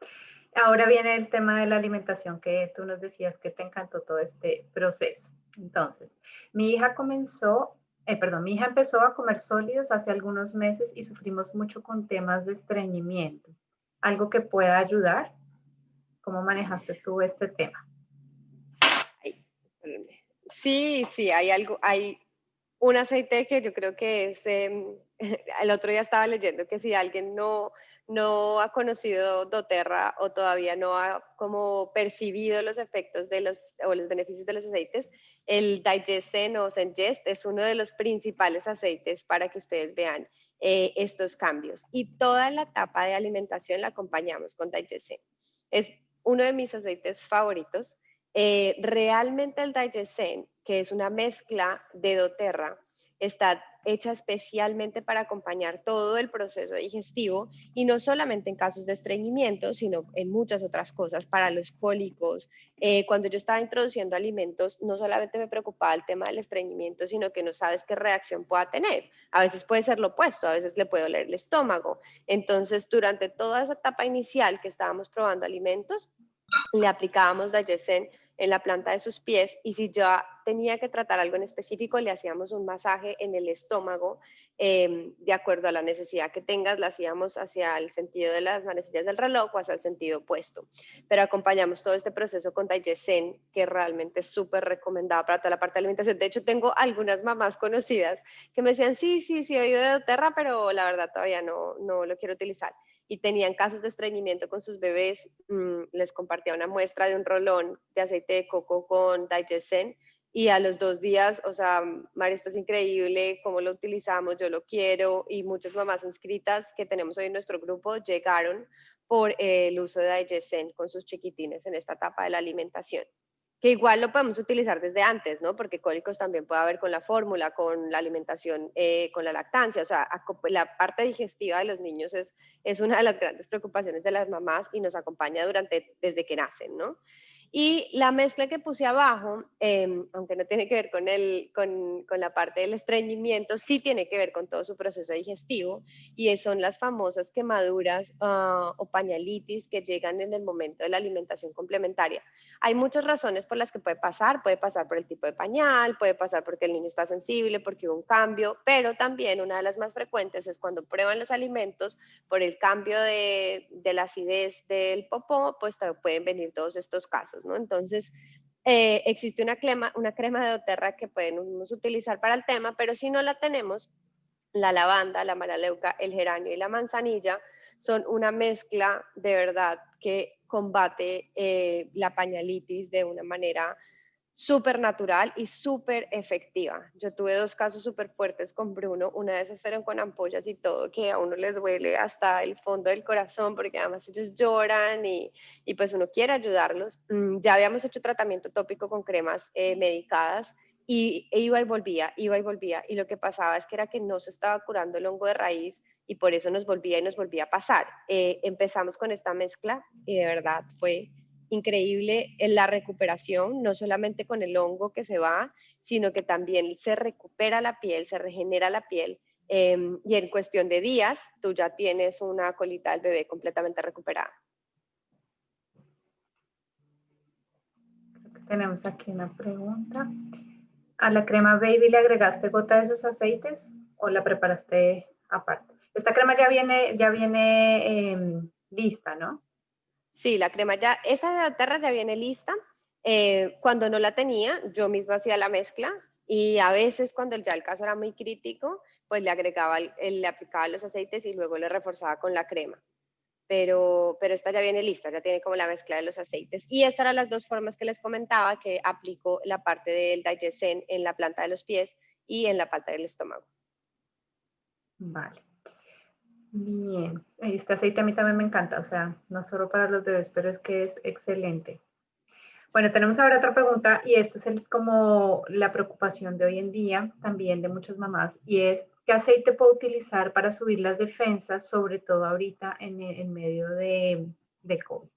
ahora viene el tema de la alimentación que tú nos decías que te encantó todo este proceso. Entonces, mi hija empezó a comer sólidos hace algunos meses y sufrimos mucho con temas de estreñimiento. ¿Algo que pueda ayudar? ¿Cómo manejaste tú este tema? Ay, sí, sí, hay un aceite que yo creo que es, el otro día estaba leyendo que si alguien no ha conocido doTERRA o todavía no ha como percibido los efectos o los beneficios de los aceites, el Digesten o Zengest es uno de los principales aceites para que ustedes vean estos cambios. Y toda la etapa de alimentación la acompañamos con Digesten. Es uno de mis aceites favoritos. Realmente el Digesten, que es una mezcla de doTERRA, está hecha especialmente para acompañar todo el proceso digestivo y no solamente en casos de estreñimiento, sino en muchas otras cosas, para los cólicos. Cuando yo estaba introduciendo alimentos, no solamente me preocupaba el tema del estreñimiento, sino que no sabes qué reacción pueda tener. A veces puede ser lo opuesto, a veces le puede doler el estómago. Entonces, durante toda esa etapa inicial que estábamos probando alimentos, le aplicábamos Digesten en la planta de sus pies y si ya tenía que tratar algo en específico, le hacíamos un masaje en el estómago de acuerdo a la necesidad que tengas, la hacíamos hacia el sentido de las manecillas del reloj o hacia el sentido opuesto. Pero acompañamos todo este proceso con Digesten, que realmente es súper recomendado para toda la parte de alimentación. De hecho, tengo algunas mamás conocidas que me decían, sí, sí, sí, he oído de doTERRA, pero la verdad todavía no lo quiero utilizar y tenían casos de estreñimiento con sus bebés, les compartía una muestra de un rolón de aceite de coco con Digesten y a los 2 días, o sea, Mari, esto es increíble, cómo lo utilizamos, yo lo quiero, y muchas mamás inscritas que tenemos hoy en nuestro grupo llegaron por el uso de Digesen con sus chiquitines en esta etapa de la alimentación, que igual lo podemos utilizar desde antes, ¿no? Porque cólicos también puede haber con la fórmula, con la alimentación, con la lactancia, o sea, la parte digestiva de los niños es una de las grandes preocupaciones de las mamás y nos acompaña desde que nacen, ¿no? Y la mezcla que puse abajo, aunque no tiene que ver con la parte del estreñimiento, sí tiene que ver con todo su proceso digestivo, y son las famosas quemaduras o pañalitis que llegan en el momento de la alimentación complementaria. Hay muchas razones por las que puede pasar por el tipo de pañal, puede pasar porque el niño está sensible, porque hubo un cambio, pero también una de las más frecuentes es cuando prueban los alimentos por el cambio de la acidez del popó, pues pueden venir todos estos casos, ¿no? Entonces, existe una crema de doTERRA que podemos utilizar para el tema, pero si no la tenemos, la lavanda, la melaleuca, el geranio y la manzanilla son una mezcla de verdad que combate la pañalitis de una manera súper natural y súper efectiva. Yo tuve 2 casos súper fuertes con Bruno, una de esas fueron con ampollas y todo, que a uno les duele hasta el fondo del corazón, porque además ellos lloran y pues uno quiere ayudarlos. Ya habíamos hecho tratamiento tópico con cremas medicadas, y iba y volvía, y lo que pasaba es que era que no se estaba curando el hongo de raíz, y por eso nos volvía y nos volvía a pasar. Empezamos con esta mezcla y de verdad fue increíble en la recuperación, no solamente con el hongo que se va, sino que también se recupera la piel, se regenera la piel, y en cuestión de días tú ya tienes una colita del bebé completamente recuperada. Tenemos aquí una pregunta. ¿A la crema baby le agregaste gota de esos aceites o la preparaste aparte? Esta crema ya viene lista, ¿no? Sí, la crema ya, esa de doTERRA ya viene lista. Cuando no la tenía, yo misma hacía la mezcla, y a veces cuando ya el caso era muy crítico, pues le aplicaba los aceites y luego le reforzaba con la crema. Pero esta ya viene lista, ya tiene como la mezcla de los aceites. Y estas eran las 2 formas que les comentaba que aplico la parte del Digesen en la planta de los pies y en la parte del estómago. Vale. Bien. Este aceite a mí también me encanta, o sea, no solo para los bebés, pero es que es excelente. Bueno, tenemos ahora otra pregunta y esta es como la preocupación de hoy en día, también de muchas mamás, y es, ¿qué aceite puedo utilizar para subir las defensas, sobre todo ahorita en medio de COVID?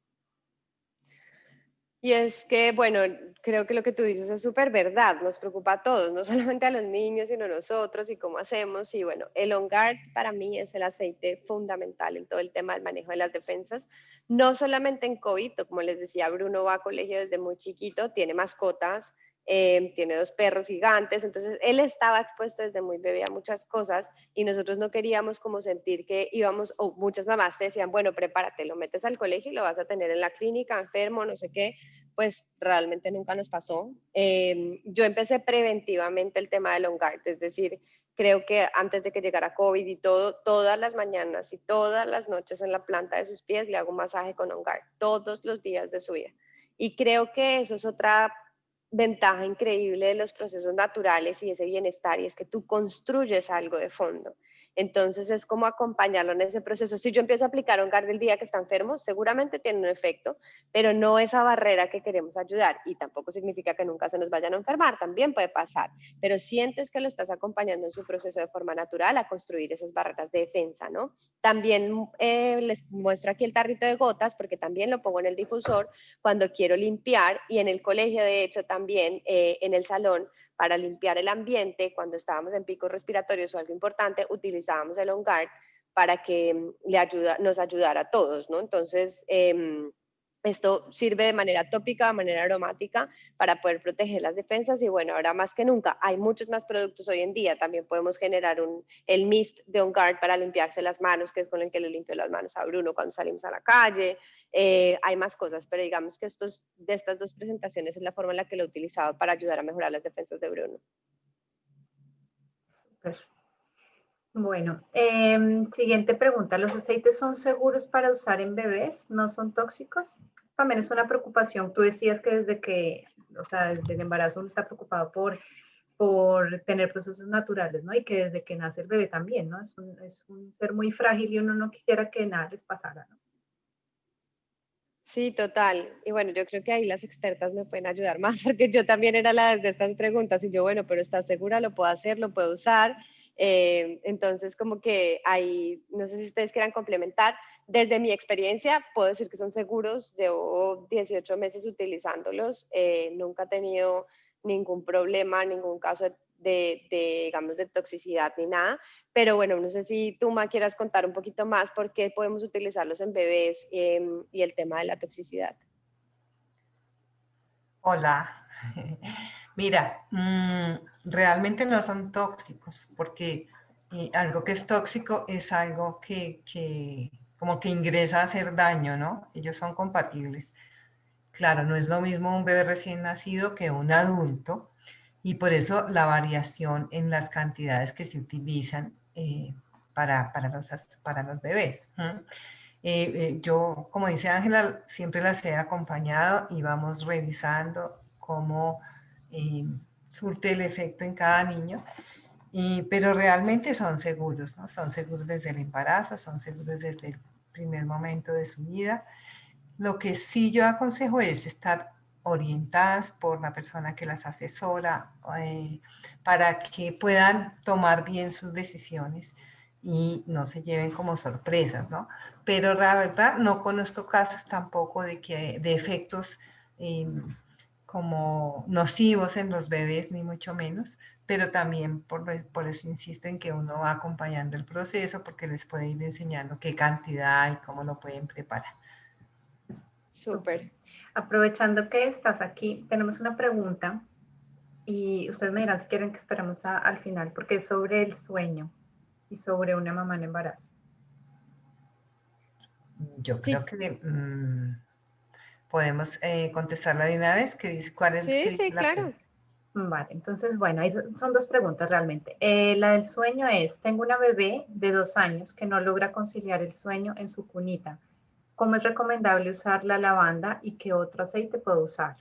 Y es que, bueno, creo que lo que tú dices es súper verdad, nos preocupa a todos, no solamente a los niños, sino a nosotros y cómo hacemos. Y bueno, el On Guard para mí es el aceite fundamental en todo el tema del manejo de las defensas, no solamente en COVID, como les decía, Bruno va a colegio desde muy chiquito, tiene mascotas, tiene 2 perros gigantes, entonces él estaba expuesto desde muy bebé a muchas cosas, y nosotros no queríamos como sentir que íbamos, o muchas mamás te decían, bueno, prepárate, lo metes al colegio y lo vas a tener en la clínica, enfermo, no sé qué. Pues realmente nunca nos pasó. Yo empecé preventivamente el tema del On Guard, es decir, creo que antes de que llegara COVID y todo, todas las mañanas y todas las noches en la planta de sus pies le hago un masaje con On Guard, todos los días de su vida. Y creo que eso es otra ventaja increíble de los procesos naturales y ese bienestar, y es que tú construyes algo de fondo. Entonces es como acompañarlo en ese proceso. Si yo empiezo a aplicar On Guard el día que está enfermo, seguramente tiene un efecto, pero no esa barrera que queremos ayudar, y tampoco significa que nunca se nos vayan a enfermar, también puede pasar, pero sientes que lo estás acompañando en su proceso de forma natural a construir esas barreras de defensa, ¿no? También les muestro aquí el tarrito de gotas, porque también lo pongo en el difusor cuando quiero limpiar, y en el colegio, de hecho, también en el salón, para limpiar el ambiente, cuando estábamos en picos respiratorios o algo importante, utilizábamos el On Guard para que nos ayudara a todos, ¿no? Entonces, esto sirve de manera tópica, de manera aromática, para poder proteger las defensas. Y bueno, ahora más que nunca hay muchos más productos hoy en día. También podemos generar el mist de On Guard para limpiarse las manos, que es con el que le limpio las manos a Bruno cuando salimos a la calle. Hay más cosas, pero digamos que de estas 2 presentaciones es la forma en la que lo he utilizado para ayudar a mejorar las defensas de Bruno. Super. Bueno, siguiente pregunta. ¿Los aceites son seguros para usar en bebés? ¿No son tóxicos? También es una preocupación. Tú decías que desde que o sea, desde el embarazo uno está preocupado por tener procesos naturales, ¿no? Y que desde que nace el bebé también, ¿no? Es un ser muy frágil y uno no quisiera que nada les pasara, ¿no? Sí, total. Y bueno, yo creo que ahí las expertas me pueden ayudar más, porque yo también era la de estas preguntas y yo, bueno, pero ¿estás segura? ¿Lo puedo hacer? ¿Lo puedo usar? Entonces, como que ahí, no sé si ustedes quieran complementar. Desde mi experiencia, puedo decir que son seguros. Llevo 18 meses utilizándolos. Nunca he tenido ningún problema, ningún caso digamos, de toxicidad ni nada. Pero bueno, no sé si tú, Ma, quieras contar un poquito más por qué podemos utilizarlos en bebés y el tema de la toxicidad. Hola. Mira, realmente no son tóxicos porque algo que es tóxico es algo que como que ingresa a hacer daño, ¿no? Ellos son compatibles. Claro, no es lo mismo un bebé recién nacido que un adulto y por eso la variación en las cantidades que se utilizan para los bebés. Yo, como dice Ángela, siempre las he acompañado y vamos revisando cómo eh, surte el efecto en cada niño, pero realmente son seguros, ¿no? Son seguros desde el embarazo, son seguros desde el primer momento de su vida. Lo que sí yo aconsejo es estar orientadas por la persona que las asesora para que puedan tomar bien sus decisiones y no se lleven como sorpresas, ¿no? Pero la verdad no conozco casos tampoco de efectos eh, como nocivos en los bebés, ni mucho menos, pero también por eso insisto en que uno va acompañando el proceso porque les puede ir enseñando qué cantidad y cómo lo pueden preparar. Súper. Súper. Aprovechando que estás aquí, tenemos una pregunta y ustedes me dirán si quieren que esperemos al final, porque es sobre el sueño y sobre una mamá en embarazo. Yo creo Sí, que podemos contestarla de una vez. ¿Qué sí, dice sí, la claro. pregunta? Vale, entonces, bueno, ahí son dos preguntas realmente. La del sueño es, tengo una bebé de 2 años que no logra conciliar el sueño en su cunita. ¿Cómo es recomendable usar la lavanda y qué otro aceite puedo usar?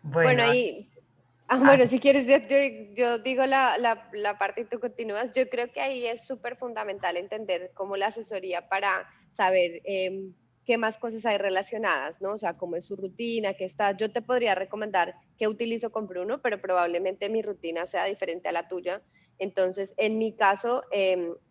Bueno, Bueno, ahí, ah, bueno, si quieres, yo digo la parte y tú continúas. Yo creo que ahí es súper fundamental entender cómo la asesoría para saber qué más cosas hay relacionadas, ¿no? O sea, cómo es su rutina, qué está. Yo te podría recomendar qué utilizo con Bruno, pero probablemente mi rutina sea diferente a la tuya. Entonces, en mi caso,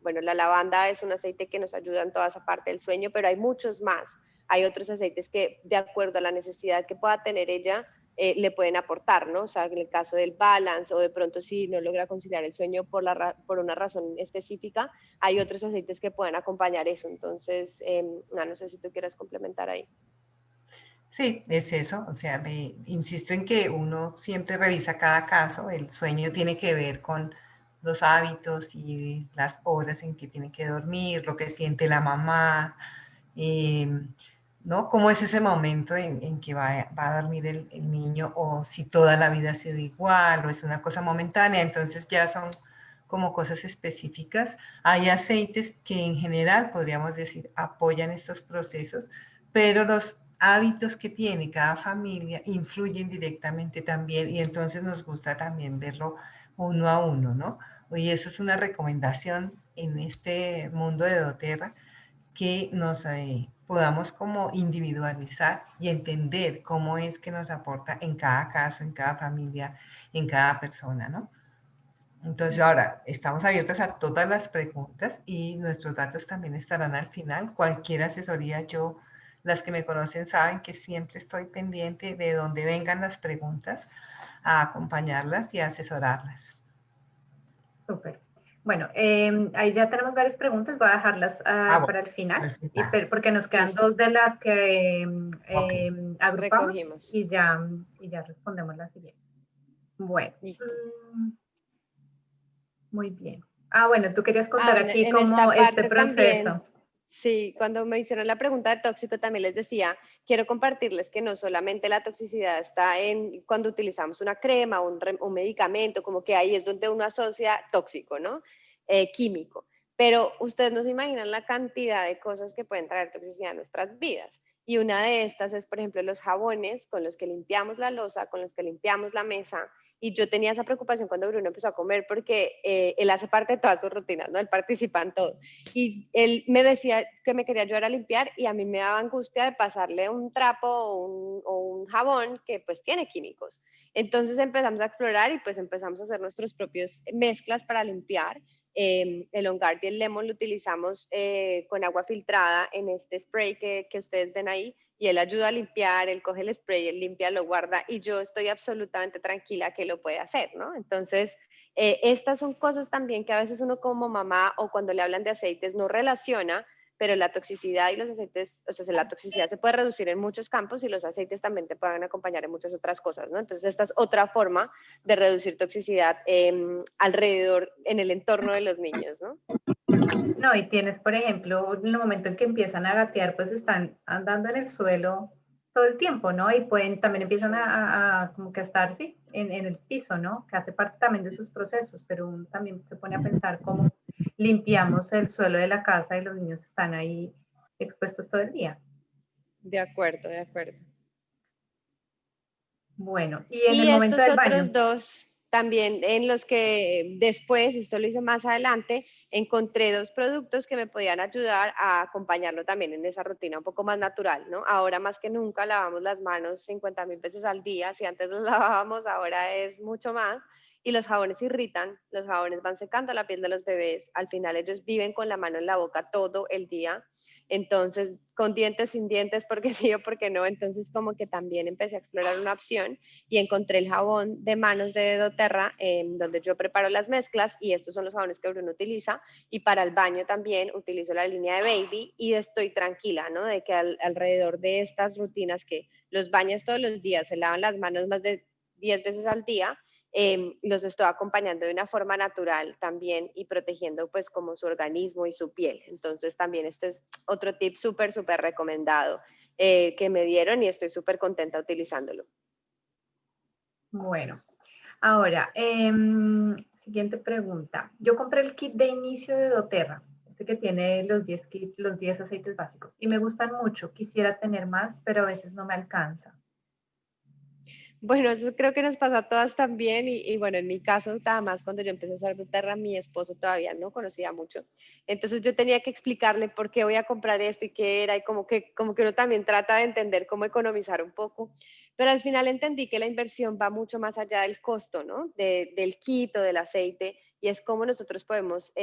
bueno, la lavanda es un aceite que nos ayuda en toda esa parte del sueño, pero hay muchos más. Hay otros aceites que, de acuerdo a la necesidad que pueda tener ella, le pueden aportar, ¿no? O sea, en el caso del balance o de pronto si no logra conciliar el sueño por una razón específica, hay otros aceites que pueden acompañar eso. Entonces, no sé si tú quieras complementar ahí. sí, es eso. O sea, insisto en que uno siempre revisa cada caso. El sueño tiene que ver con los hábitos y las horas en que tiene que dormir, lo que siente la mamá, eh, ¿no? ¿Cómo es ese momento en que va a dormir el niño o si toda la vida ha sido igual o es una cosa momentánea? Entonces ya son como cosas específicas. Hay aceites que en general, podríamos decir, apoyan estos procesos, pero los hábitos que tiene cada familia influyen directamente también y entonces nos gusta también verlo uno a uno, ¿no? Y eso es una recomendación en este mundo de doTERRA que nos podamos como individualizar y entender cómo es que nos aporta en cada caso, en cada familia, en cada persona, ¿no? Entonces ahora estamos abiertas a todas las preguntas y nuestros datos también estarán al final. Cualquier asesoría, las que me conocen saben que siempre estoy pendiente de donde vengan las preguntas a acompañarlas y a asesorarlas. Súper. Bueno, ahí ya tenemos varias preguntas, voy a dejarlas Bueno, para el final, al final. porque nos quedan Listo, dos de las que Ok. agrupamos recogimos. y ya respondemos la siguiente. Bueno, Listo. muy bien. Bueno, tú querías Ah, contar bueno, aquí en cómo esta este parte también, proceso. sí, cuando me hicieron la pregunta de tóxico también les decía, quiero compartirles que no solamente la toxicidad está en cuando utilizamos una crema o un medicamento, como que ahí es donde uno asocia tóxico, ¿no? Químico. Pero ustedes no se imaginan la cantidad de cosas que pueden traer toxicidad a nuestras vidas. y una de estas es, por ejemplo, los jabones con los que limpiamos la loza, con los que limpiamos la mesa. Y yo tenía esa preocupación cuando Bruno empezó a comer porque él hace parte de todas sus rutinas, ¿no? Él participa en todo. Y él me decía que me quería ayudar a limpiar y a mí me daba angustia de pasarle un trapo o un jabón que pues tiene químicos. Entonces empezamos a explorar y pues empezamos a hacer nuestros propios mezclas para limpiar. El On Guard y el Lemon lo utilizamos con agua filtrada en este spray que ustedes ven ahí, y él ayuda a limpiar, él coge el spray, él limpia, lo guarda y yo estoy absolutamente tranquila que lo puede hacer, ¿no? Entonces, estas son cosas también que a veces uno como mamá o cuando le hablan de aceites no relaciona, pero la toxicidad y los aceites, o sea, la toxicidad se puede reducir en muchos campos y los aceites también te pueden acompañar en muchas otras cosas, ¿no? Entonces, esta es otra forma de reducir toxicidad alrededor, en el entorno de los niños, ¿no? No, y tienes, por ejemplo, en el momento en que empiezan a gatear, pues están andando en el suelo todo el tiempo, ¿no? Y pueden, también empiezan a como que a estar, sí, en el piso, ¿no? Que hace parte también de sus procesos, pero uno también se pone a pensar cómo limpiamos el suelo de la casa y los niños están ahí expuestos todo el día. De acuerdo, de acuerdo. Bueno, y en Y el momento estos del baño. otros dos también en los que después, esto lo hice más adelante, encontré dos productos que me podían ayudar a acompañarlo también en esa rutina un poco más natural, ¿no? Ahora más que nunca lavamos las manos 50.000 veces al día, si antes los lavábamos, ahora es mucho más. Y los jabones irritan, los jabones van secando la piel de los bebés, al final ellos viven con la mano en la boca todo el día, entonces con dientes, sin dientes, porque sí o porque no, entonces como que también empecé a explorar una opción y encontré el jabón de manos de doTERRA, donde yo preparo las mezclas, y estos son los jabones que Bruno utiliza, y para el baño también utilizo la línea de Baby y estoy tranquila, ¿no? De que alrededor de estas rutinas que los bañas todos los días, se lavan las manos más de 10 veces al día, los estoy acompañando de una forma natural también y protegiendo pues como su organismo y su piel. Entonces también este es otro tip súper, súper recomendado que me dieron y estoy súper contenta utilizándolo. Bueno, ahora, siguiente pregunta. Yo compré el kit de inicio de doTERRA, este que tiene los 10 kits, los 10 aceites básicos, y me gustan mucho. Quisiera tener más, pero a veces no me alcanza. Bueno, eso creo que nos pasa a todas también y bueno, en mi caso, nada más cuando yo empecé a usar doTERRA, mi esposo todavía no conocía mucho. Entonces yo tenía que explicarle por qué voy a comprar esto y qué era y como que uno también trata de entender cómo economizar un poco. Pero al final entendí que la inversión va mucho más allá del costo, ¿no? Del kit o del aceite y es cómo nosotros podemos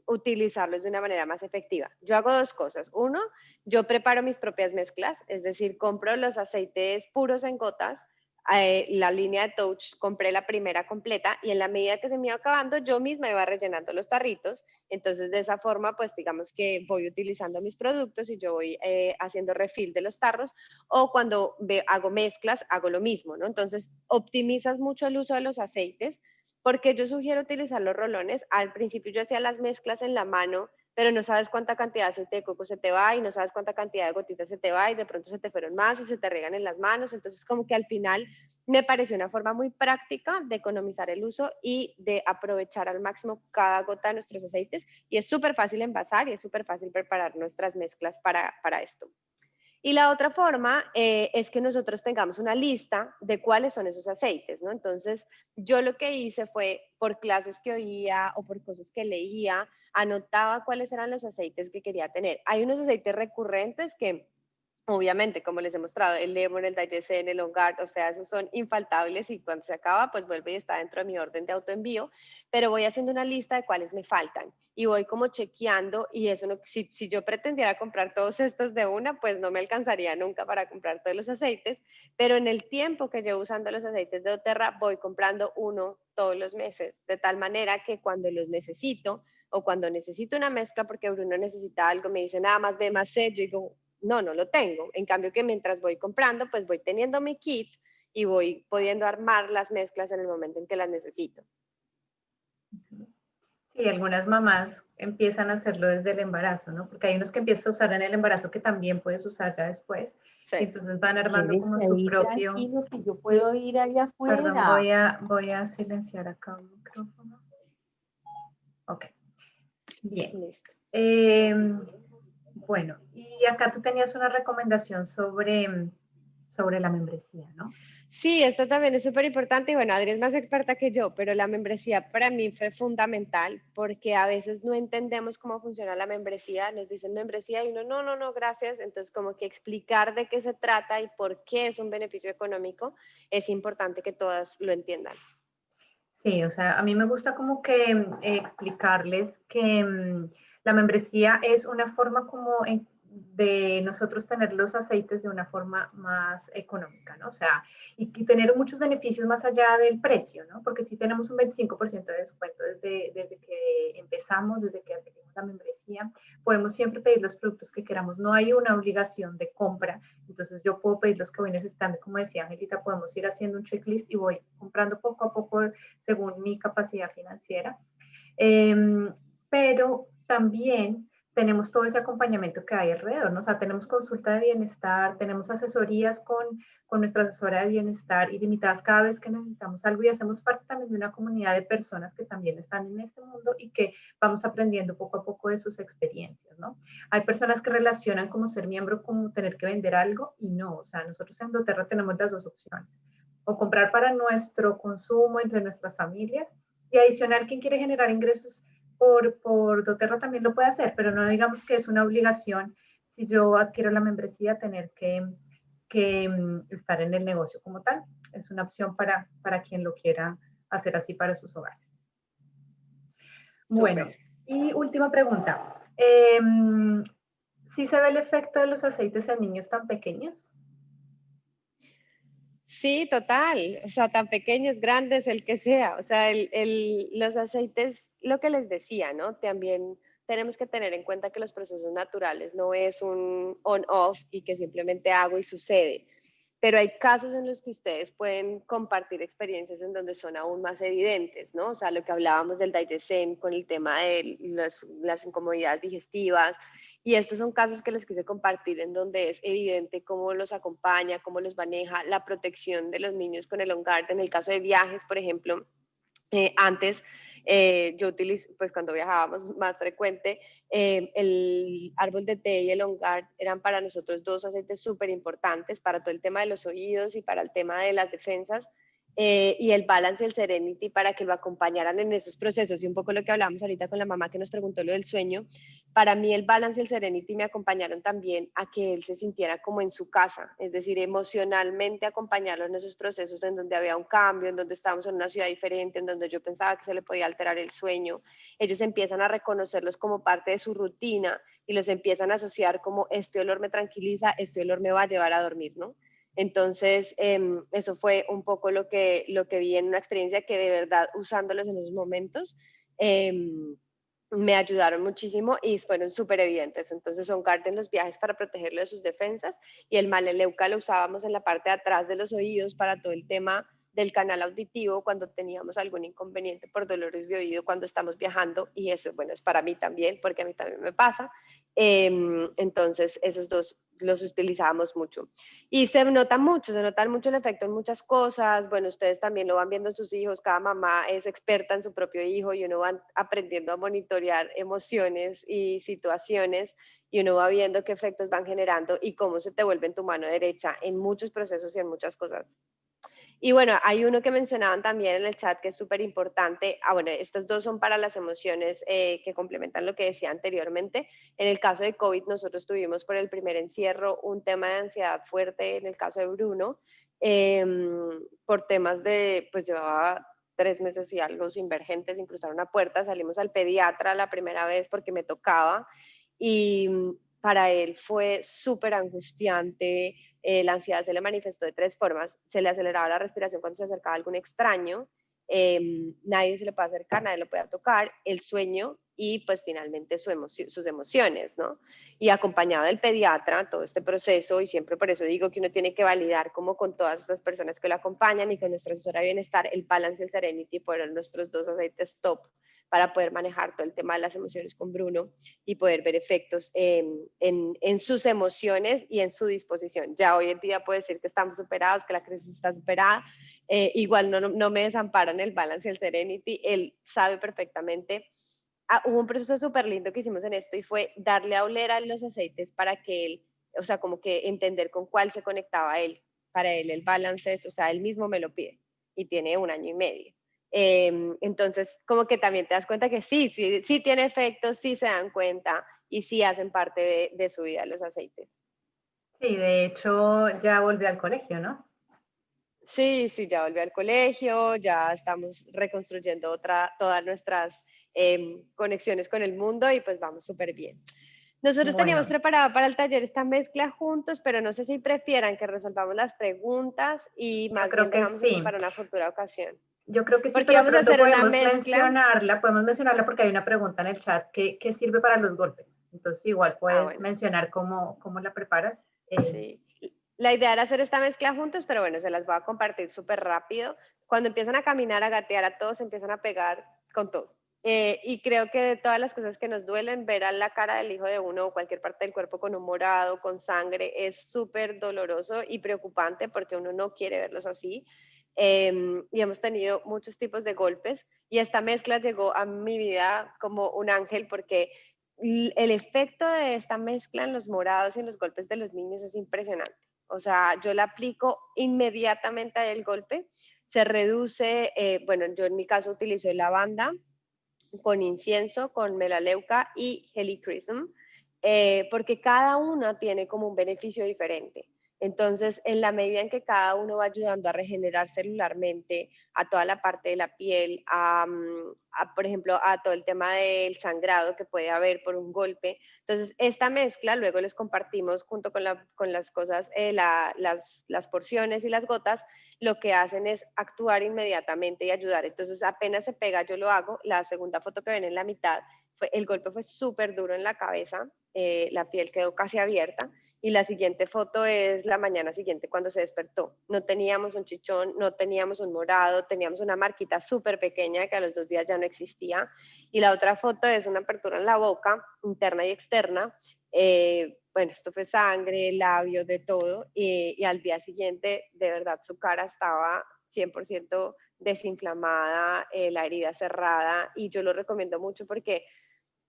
utilizarlos de una manera más efectiva. Yo hago dos cosas. Uno, yo preparo mis propias mezclas, es decir, compro los aceites puros en gotas, la línea de Touch, compré la primera completa y en la medida que se me iba acabando, yo misma iba rellenando los tarritos. Entonces, de esa forma, pues digamos que voy utilizando mis productos y yo voy haciendo refill de los tarros, o cuando hago mezclas, hago lo mismo, ¿no? Entonces, optimizas mucho el uso de los aceites, porque yo sugiero utilizar los rolones. Al principio yo hacía las mezclas en la mano, pero no sabes cuánta cantidad de aceite de coco se te va y no sabes cuánta cantidad de gotitas se te va y de pronto se te fueron más y se te regan en las manos. Entonces, como que al final me pareció una forma muy práctica de economizar el uso y de aprovechar al máximo cada gota de nuestros aceites. Y es súper fácil envasar y es súper fácil preparar nuestras mezclas para esto. Y la otra forma es que nosotros tengamos una lista de cuáles son esos aceites, ¿no? Entonces, yo lo que hice fue, por clases que oía o por cosas que leía, anotaba cuáles eran los aceites que quería tener. Hay unos aceites recurrentes que obviamente, como les he mostrado, el Lemon, el Digestion, el On Guard, o sea, esos son infaltables y cuando se acaba, pues vuelve y está dentro de mi orden de autoenvío, pero voy haciendo una lista de cuáles me faltan y voy como chequeando y eso, no, si yo pretendiera comprar todos estos de una, pues no me alcanzaría nunca para comprar todos los aceites, pero en el tiempo que llevo usando los aceites de doTERRA, voy comprando uno todos los meses, de tal manera que cuando los necesito o cuando necesito una mezcla porque Bruno necesita algo, me dice nada más ve más yo digo, no, no lo tengo. En cambio que mientras voy comprando, pues voy teniendo mi kit y voy pudiendo armar las mezclas en el momento en que las necesito. Sí, algunas mamás empiezan a hacerlo desde el embarazo, ¿no? Porque hay unos que empiezas a usar en el embarazo que también puedes usar ya después. Sí. Y entonces van armando Quédese como su ahí propio... tranquilo que yo puedo ir allá Perdón, afuera. voy a silenciar acá un micrófono. Ok, bien. Listo. Bueno, y Y acá tú tenías una recomendación sobre la membresía, ¿no? Sí, esto también es súper importante y bueno, Adri es más experta que yo, pero la membresía para mí fue fundamental porque a veces no entendemos cómo funciona la membresía, nos dicen membresía y uno no, no, no, gracias, entonces como que explicar de qué se trata y por qué es un beneficio económico es importante que todas lo entiendan. Sí, o sea, a mí me gusta como que explicarles que la membresía es una forma como de nosotros tener los aceites de una forma más económica, ¿no? O sea, y tener muchos beneficios más allá del precio, ¿no? Porque si tenemos un 25% de descuento desde que empezamos, desde que adquirimos la membresía, podemos siempre pedir los productos que queramos. No hay una obligación de compra. Entonces yo puedo pedir los que voy necesitando. Como decía Angelita, podemos ir haciendo un checklist y voy comprando poco a poco según mi capacidad financiera. Eh, pero también tenemos todo ese acompañamiento que hay alrededor, ¿no? O sea, tenemos consulta de bienestar, tenemos asesorías con nuestra asesora de bienestar ilimitadas cada vez que necesitamos algo y hacemos parte también de una comunidad de personas que también están en este mundo y que vamos aprendiendo poco a poco de sus experiencias, ¿no? Hay personas que relacionan como ser miembro como tener que vender algo y no, o sea, nosotros en doTERRA tenemos las dos opciones, o comprar para nuestro consumo entre nuestras familias y adicional, quien quiere generar ingresos por doTERRA también lo puede hacer, pero no digamos que es una obligación si yo adquiero la membresía tener que estar en el negocio como tal. Es una opción para quien lo quiera hacer así para sus hogares. Súper. Bueno, y última pregunta. ¿Sí se ve el efecto de los aceites en niños tan pequeños? Sí, total, o sea, tan pequeños, grandes, el que sea, o sea, los aceites, lo que les decía, ¿no? También tenemos que tener en cuenta que los procesos naturales no es un on-off y que simplemente hago y sucede, pero hay casos en los que ustedes pueden compartir experiencias en donde son aún más evidentes, ¿no? O sea, lo que hablábamos del Digestion con el tema de las incomodidades digestivas, y estos son casos que les quise compartir en donde es evidente cómo los acompaña, cómo los maneja, la protección de los niños con el On-Guard. En el caso de viajes, por ejemplo, antes yo utilizo, pues cuando viajábamos más frecuente, el árbol de té y el On-Guard eran para nosotros dos aceites súper importantes para todo el tema de los oídos y para el tema de las defensas. Y el Balance y el Serenity para que lo acompañaran en esos procesos. Y un poco lo que hablábamos ahorita con la mamá que nos preguntó lo del sueño, para mí el Balance y el Serenity me acompañaron también a que él se sintiera como en su casa, es decir, emocionalmente acompañarlo en esos procesos en donde había un cambio, en donde estábamos en una ciudad diferente, en donde yo pensaba que se le podía alterar el sueño. Ellos empiezan a reconocerlos como parte de su rutina y los empiezan a asociar como este olor me tranquiliza, este olor me va a llevar a dormir, ¿no? Entonces, eso fue un poco lo que vi en una experiencia que de verdad, usándolos en esos momentos, me ayudaron muchísimo y fueron súper evidentes. Entonces, son en los viajes para protegerlo de sus defensas y el Maleleuca lo usábamos en la parte de atrás de los oídos para todo el tema del canal auditivo cuando teníamos algún inconveniente por dolores de oído cuando estamos viajando, y eso, bueno, es para mí también, porque a mí también me pasa. Entonces, esos dos los utilizábamos mucho. Y se nota mucho el efecto en muchas cosas. Bueno, ustedes también lo van viendo en sus hijos, cada mamá es experta en su propio hijo y uno va aprendiendo a monitorear emociones y situaciones y uno va viendo qué efectos van generando y cómo se te vuelve en tu mano derecha en muchos procesos y en muchas cosas. Y bueno, hay uno que mencionaban también en el chat que es súper importante. Bueno, estos dos son para las emociones que complementan lo que decía anteriormente. En el caso de COVID, nosotros tuvimos por el primer encierro un tema de ansiedad fuerte en el caso de Bruno, por temas de, pues llevaba 3 meses y algo sin ver gente, sin cruzar una puerta. Salimos al pediatra la primera vez porque me tocaba y para él fue súper angustiante. La ansiedad se le manifestó de 3 formas. Se le aceleraba la respiración cuando se acercaba a algún extraño, nadie se le puede acercar, nadie lo puede tocar, el sueño y pues finalmente sus emociones, ¿no? Y acompañado del pediatra, todo este proceso, y siempre por eso digo que uno tiene que validar como con todas estas personas que lo acompañan y con nuestra asesora de bienestar, el Balance y el Serenity fueron nuestros dos aceites top para poder manejar todo el tema de las emociones con Bruno y poder ver efectos en sus emociones y en su disposición. Ya hoy en día puedo decir que estamos superados, que la crisis está superada. Igual no me desamparan el Balance y el Serenity. Él sabe perfectamente hubo un proceso súper lindo que hicimos en esto y fue darle a oler a los aceites para que él, o sea, como que entender con cuál se conectaba a él. Para él el balance es, o sea, él mismo me lo pide y tiene 1 año y medio. Entonces, como que también te das cuenta que sí tiene efectos, sí se dan cuenta y sí hacen parte de su vida los aceites. Sí, de hecho ya volví al colegio, ¿no? Sí, ya volví al colegio, ya estamos reconstruyendo todas nuestras conexiones con el mundo y pues vamos súper bien. Nosotros teníamos Bueno, preparado para el taller esta mezcla juntos, pero no sé si prefieran que resolvamos las preguntas y yo más creo bien que dejamos esto sí. para una futura ocasión. Yo creo que sí, Porque pero de vamos a pronto hacer una mezcla. podemos mencionarla porque hay una pregunta en el chat que sirve para los golpes. Entonces igual Ah, puedes bueno, mencionar cómo la preparas. sí. La idea era hacer esta mezcla juntos, pero bueno, se las voy a compartir súper rápido. Cuando empiezan a caminar, a gatear, a todos se empiezan a pegar con todo. Y creo que de todas las cosas que nos duelen, ver a la cara del hijo de uno o cualquier parte del cuerpo con un morado, con sangre, es súper doloroso y preocupante porque uno no quiere verlos así. Y hemos tenido muchos tipos de golpes y esta mezcla llegó a mi vida como un ángel porque el efecto de esta mezcla en los morados y en los golpes de los niños es impresionante. O sea, yo la aplico inmediatamente al golpe, se reduce, bueno, yo en mi caso utilizo lavanda con incienso, con melaleuca y helichrysum, porque cada una tiene como un beneficio diferente. Entonces, en la medida en que cada uno va ayudando a regenerar celularmente a toda la parte de la piel, por ejemplo, a todo el tema del sangrado que puede haber por un golpe. Entonces, esta mezcla luego les compartimos junto con las cosas, las porciones y las gotas, lo que hacen es actuar inmediatamente y ayudar. Entonces, apenas se pega, yo lo hago. La segunda foto que ven en la mitad, el golpe fue súper duro en la cabeza, la piel quedó casi abierta. Y la siguiente foto es la mañana siguiente cuando se despertó. No teníamos un chichón, no teníamos un morado, teníamos una marquita súper pequeña que a los 2 días ya no existía. Y la otra foto es una apertura en la boca, interna y externa. Bueno, esto fue sangre, labio, de todo. Y al día siguiente, de verdad, su cara estaba 100% desinflamada, la herida cerrada. Y yo lo recomiendo mucho porque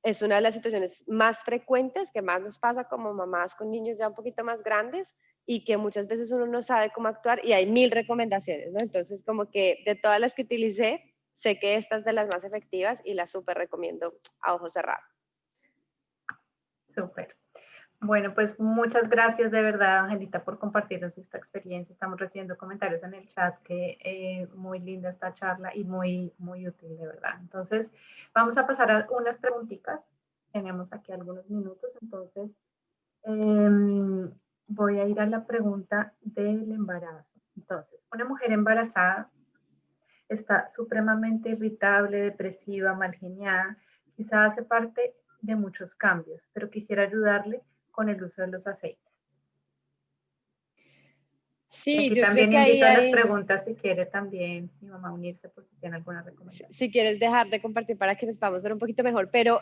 es una de las situaciones más frecuentes que más nos pasa como mamás con niños ya un poquito más grandes y que muchas veces uno no sabe cómo actuar y hay 1000 recomendaciones, ¿no? Entonces, como que de todas las que utilicé, sé que esta es de las más efectivas y la súper recomiendo a ojo cerrado. Súper. Bueno, pues muchas gracias de verdad, Angelita, por compartirnos esta experiencia. Estamos recibiendo comentarios en el chat que muy linda esta charla y muy útil, de verdad. Entonces, vamos a pasar a unas preguntitas. Tenemos aquí algunos minutos, entonces voy a ir a la pregunta del embarazo. Entonces, una mujer embarazada está supremamente irritable, depresiva, mal geniada, quizá hace parte de muchos cambios, pero quisiera ayudarle con el uso de los aceites. Y Sí, aquí yo creo también que ahí invito a las hay, preguntas si quiere también mi mamá unirse por si tiene alguna recomendación. si quieres dejar de compartir para que nos podamos ver un poquito mejor, pero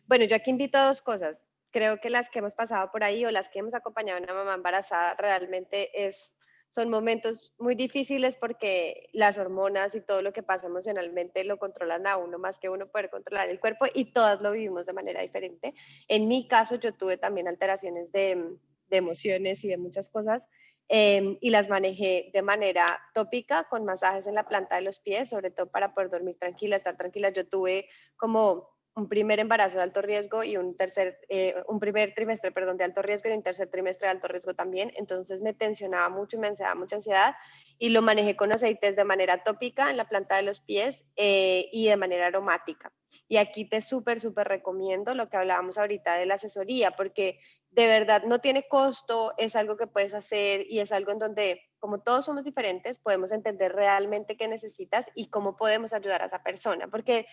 bueno, yo aquí invito a 2 cosas. Creo que las que hemos pasado por ahí o las que hemos acompañado a una mamá embarazada realmente son momentos muy difíciles porque las hormonas y todo lo que pasa emocionalmente lo controlan a uno más que uno poder controlar el cuerpo y todas lo vivimos de manera diferente. En mi caso, yo tuve también alteraciones de emociones y de muchas cosas y las manejé de manera tópica con masajes en la planta de los pies, sobre todo para poder dormir tranquila, estar tranquila. Yo tuve como un primer embarazo de alto riesgo y un primer trimestre, perdón, de alto riesgo y un tercer trimestre de alto riesgo también. Entonces me tensionaba mucho y me daba mucha ansiedad y lo manejé con aceites de manera tópica en la planta de los pies y de manera aromática. Y aquí te súper recomiendo lo que hablábamos ahorita de la asesoría, porque de verdad no tiene costo, es algo que puedes hacer y es algo en donde, como todos somos diferentes, podemos entender realmente qué necesitas y cómo podemos ayudar a esa persona, porque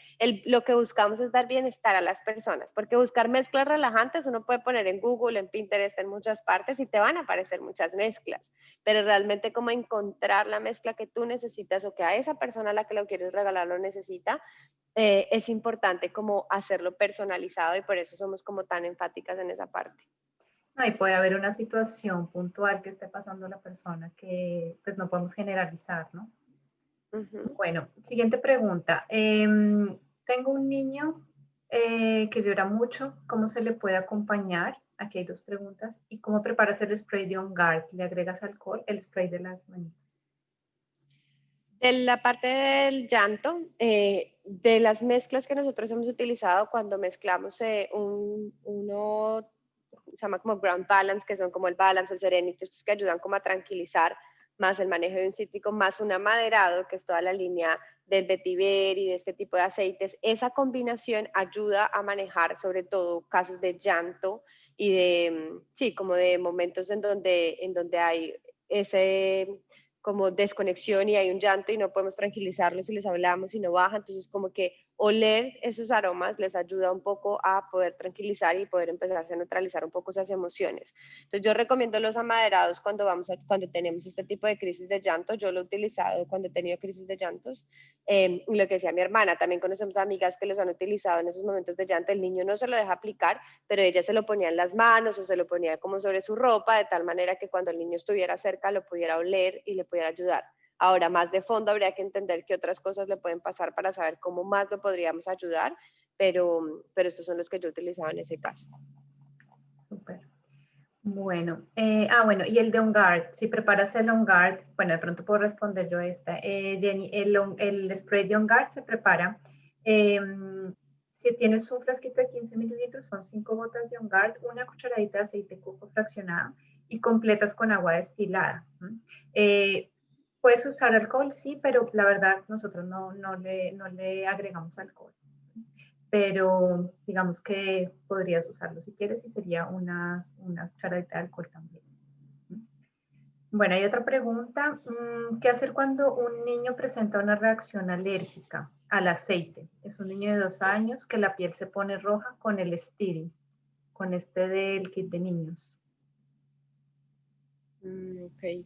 lo que buscamos es dar bienestar a las personas, porque buscar mezclas relajantes uno puede poner en Google, en Pinterest, en muchas partes y te van a aparecer muchas mezclas, pero realmente como encontrar la mezcla que tú necesitas o que a esa persona a la que lo quieres regalar lo necesita, es importante como hacerlo personalizado y por eso somos como tan enfáticas en esa parte. No, y puede haber una situación puntual que esté pasando la persona que pues no podemos generalizar, ¿no? Uh-huh. Bueno, siguiente pregunta. Tengo un niño Que llora mucho, cómo se le puede acompañar, aquí hay dos preguntas, y cómo preparas el spray de On Guard, ¿le agregas alcohol? El spray de las manitas. De la parte del llanto, de las mezclas que nosotros hemos utilizado cuando mezclamos uno se llama como ground balance, que son como el balance, el serenity, estos que ayudan como a tranquilizar, más el manejo de un cítrico, más un amaderado, que es toda la línea del vetiver y de este tipo de aceites. Esa combinación ayuda a manejar sobre todo casos de llanto y de, sí, como de momentos en donde hay ese como desconexión y hay un llanto y no podemos tranquilizarlos si les hablamos y no baja, entonces como que oler esos aromas les ayuda un poco a poder tranquilizar y poder empezar a neutralizar un poco esas emociones. Entonces yo recomiendo los amaderados cuando tenemos este tipo de crisis de llanto. Yo lo he utilizado cuando he tenido crisis de llantos. Lo que decía mi hermana, también conocemos amigas que los han utilizado en esos momentos de llanto. El niño no se lo deja aplicar, pero ella se lo ponía en las manos o se lo ponía como sobre su ropa, de tal manera que cuando el niño estuviera cerca lo pudiera oler y le pudiera ayudar. Ahora, más de fondo, habría que entender qué otras cosas le pueden pasar para saber cómo más lo podríamos ayudar, pero estos son los que yo utilizaba en ese caso. Súper. Bueno, bueno, y el de On Guard, si preparas el On Guard, bueno, de pronto puedo responder yo esta. Jenny, el spray de On Guard se prepara, si tienes un frasquito de 15 mililitros, son 5 gotas de On Guard, una cucharadita de aceite de coco fraccionado y completas con agua destilada. Puedes usar alcohol, sí, pero la verdad nosotros no le agregamos alcohol. Pero digamos que podrías usarlo si quieres y sería una cucharadita de alcohol también. Bueno, hay otra pregunta. ¿Qué hacer cuando un niño presenta una reacción alérgica al aceite? Es un niño de 2 años que la piel se pone roja con el Stiri, con este del kit de niños. Ok.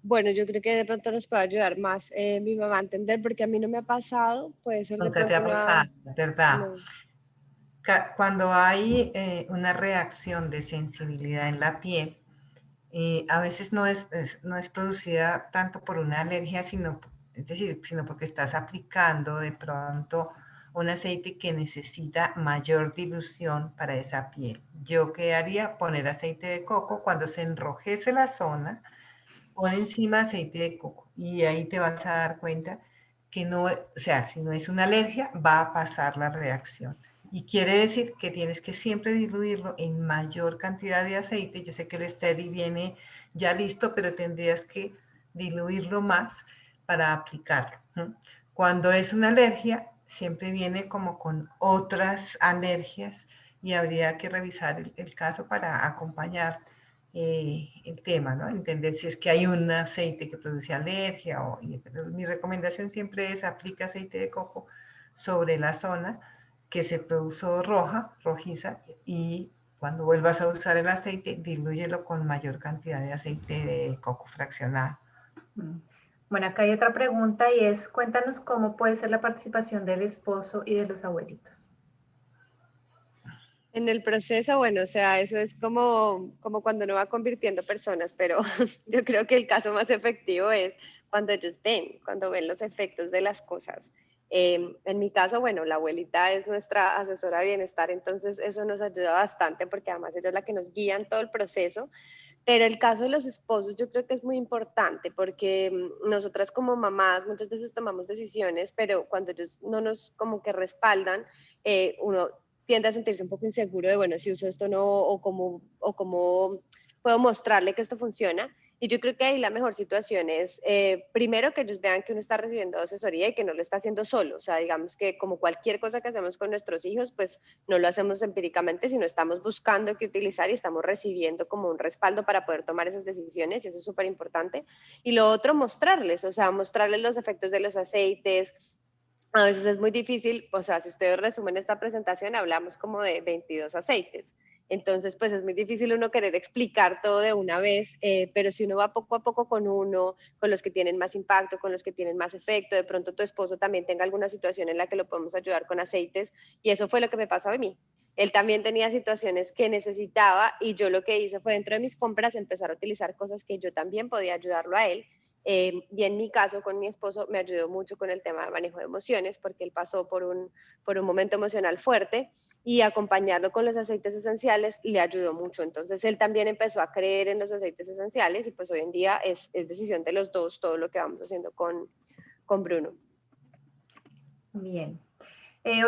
Bueno, yo creo que de pronto nos puede ayudar más mi mamá a entender, porque a mí no me ha pasado, puede ser de Nunca te pronto ha una... pasado, ¿verdad? No. Cuando hay una reacción de sensibilidad en la piel, a veces no es producida tanto por una alergia, es decir, sino porque estás aplicando de pronto un aceite que necesita mayor dilución para esa piel. Yo qué haría, poner aceite de coco cuando se enrojece la zona, pon encima aceite de coco y ahí te vas a dar cuenta que no, o sea, si no es una alergia, va a pasar la reacción. Y quiere decir que tienes que siempre diluirlo en mayor cantidad de aceite. Yo sé que el Steri viene ya listo, pero tendrías que diluirlo más para aplicarlo. Cuando es una alergia, siempre viene como con otras alergias y habría que revisar el caso para acompañar el tema, ¿no? Entender si es que hay un aceite que produce alergia. Pero mi recomendación siempre es aplica aceite de coco sobre la zona que se produjo rojiza, y cuando vuelvas a usar el aceite, dilúyelo con mayor cantidad de aceite de coco fraccionado. Bueno, acá hay otra pregunta y es, cuéntanos cómo puede ser la participación del esposo y de los abuelitos. En el proceso, bueno, o sea, eso es como cuando uno va convirtiendo personas, pero yo creo que el caso más efectivo es cuando ellos cuando ven los efectos de las cosas. En mi caso, bueno, la abuelita es nuestra asesora de bienestar, entonces eso nos ayuda bastante porque además ella es la que nos guía en todo el proceso. Pero el caso de los esposos yo creo que es muy importante porque nosotras como mamás muchas veces tomamos decisiones, pero cuando ellos no nos como que respaldan, uno tiende a sentirse un poco inseguro de, bueno, si uso esto no, o cómo puedo mostrarle que esto funciona. Y yo creo que ahí la mejor situación es, primero, que ellos vean que uno está recibiendo asesoría y que no lo está haciendo solo. O sea, digamos que como cualquier cosa que hacemos con nuestros hijos, pues no lo hacemos empíricamente, sino estamos buscando qué utilizar y estamos recibiendo como un respaldo para poder tomar esas decisiones, y eso es súper importante. Y lo otro, mostrarles, o sea, mostrarles los efectos de los aceites. A veces es muy difícil, o sea, si ustedes resumen esta presentación, hablamos como de 22 aceites. Entonces, pues es muy difícil uno querer explicar todo de una vez, pero si uno va poco a poco con uno, con los que tienen más impacto, con los que tienen más efecto, de pronto tu esposo también tenga alguna situación en la que lo podemos ayudar con aceites, y eso fue lo que me pasó a mí. Él también tenía situaciones que necesitaba y yo lo que hice fue dentro de mis compras empezar a utilizar cosas que yo también podía ayudarlo a él, Y en mi caso, con mi esposo, me ayudó mucho con el tema de manejo de emociones, porque él pasó por un momento emocional fuerte y acompañarlo con los aceites esenciales le ayudó mucho. Entonces, él también empezó a creer en los aceites esenciales y pues hoy en día es decisión de los dos todo lo que vamos haciendo con Bruno. Bien.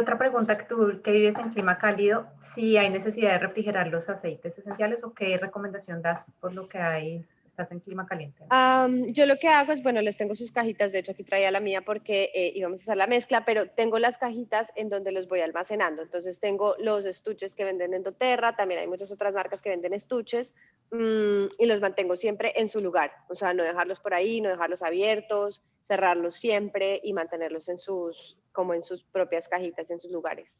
Otra pregunta, que tú que vives en clima cálido, si hay necesidad de refrigerar los aceites esenciales o qué recomendación das por lo que hay, estás en clima caliente, ¿no? Yo lo que hago es, bueno, les tengo sus cajitas, de hecho aquí traía la mía porque íbamos a hacer la mezcla, pero tengo las cajitas en donde los voy almacenando. Entonces tengo los estuches que venden en doTERRA, también hay muchas otras marcas que venden estuches y los mantengo siempre en su lugar. O sea, no dejarlos por ahí, no dejarlos abiertos, cerrarlos siempre y mantenerlos como en sus propias cajitas, en sus lugares.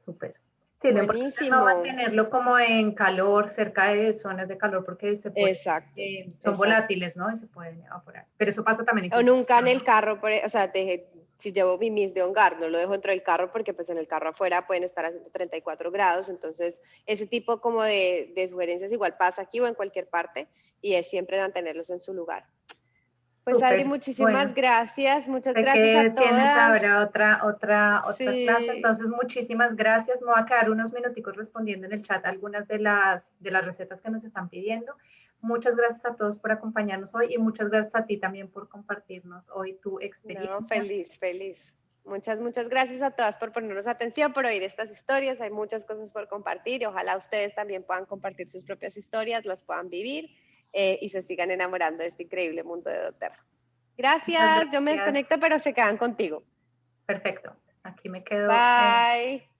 Súper. Sí, lo importante es no Buenísimo. mantenerlo como en calor, cerca de zonas de calor, porque se puede, Exacto. son volátiles, ¿no? Y se pueden evaporar. Pero eso pasa también en O nunca en clima, el carro, o sea, si llevo mi mist de Ongar, no lo dejo dentro del carro porque pues en el carro afuera pueden estar haciendo 34 grados, entonces ese tipo como de sugerencias igual pasa aquí o en cualquier parte y es siempre mantenerlos en su lugar. Pues Adri, súper. muchísimas Bueno, gracias, muchas sé gracias que a tienes todas. ahora otra clase, Sí, entonces muchísimas gracias. Me voy a quedar unos minuticos respondiendo en el chat algunas de las recetas que nos están pidiendo. Muchas gracias a todos por acompañarnos hoy y muchas gracias a ti también por compartirnos hoy tu no, experiencia. feliz, feliz. Muchas gracias a todas por ponernos atención, por oír estas historias. Hay muchas cosas por compartir y ojalá ustedes también puedan compartir sus propias historias, las puedan vivir y se sigan enamorando de este increíble mundo de doTERRA. Muchas Gracias, yo me gracias. desconecto, pero se quedan contigo. Perfecto. Aquí me quedo. Bye.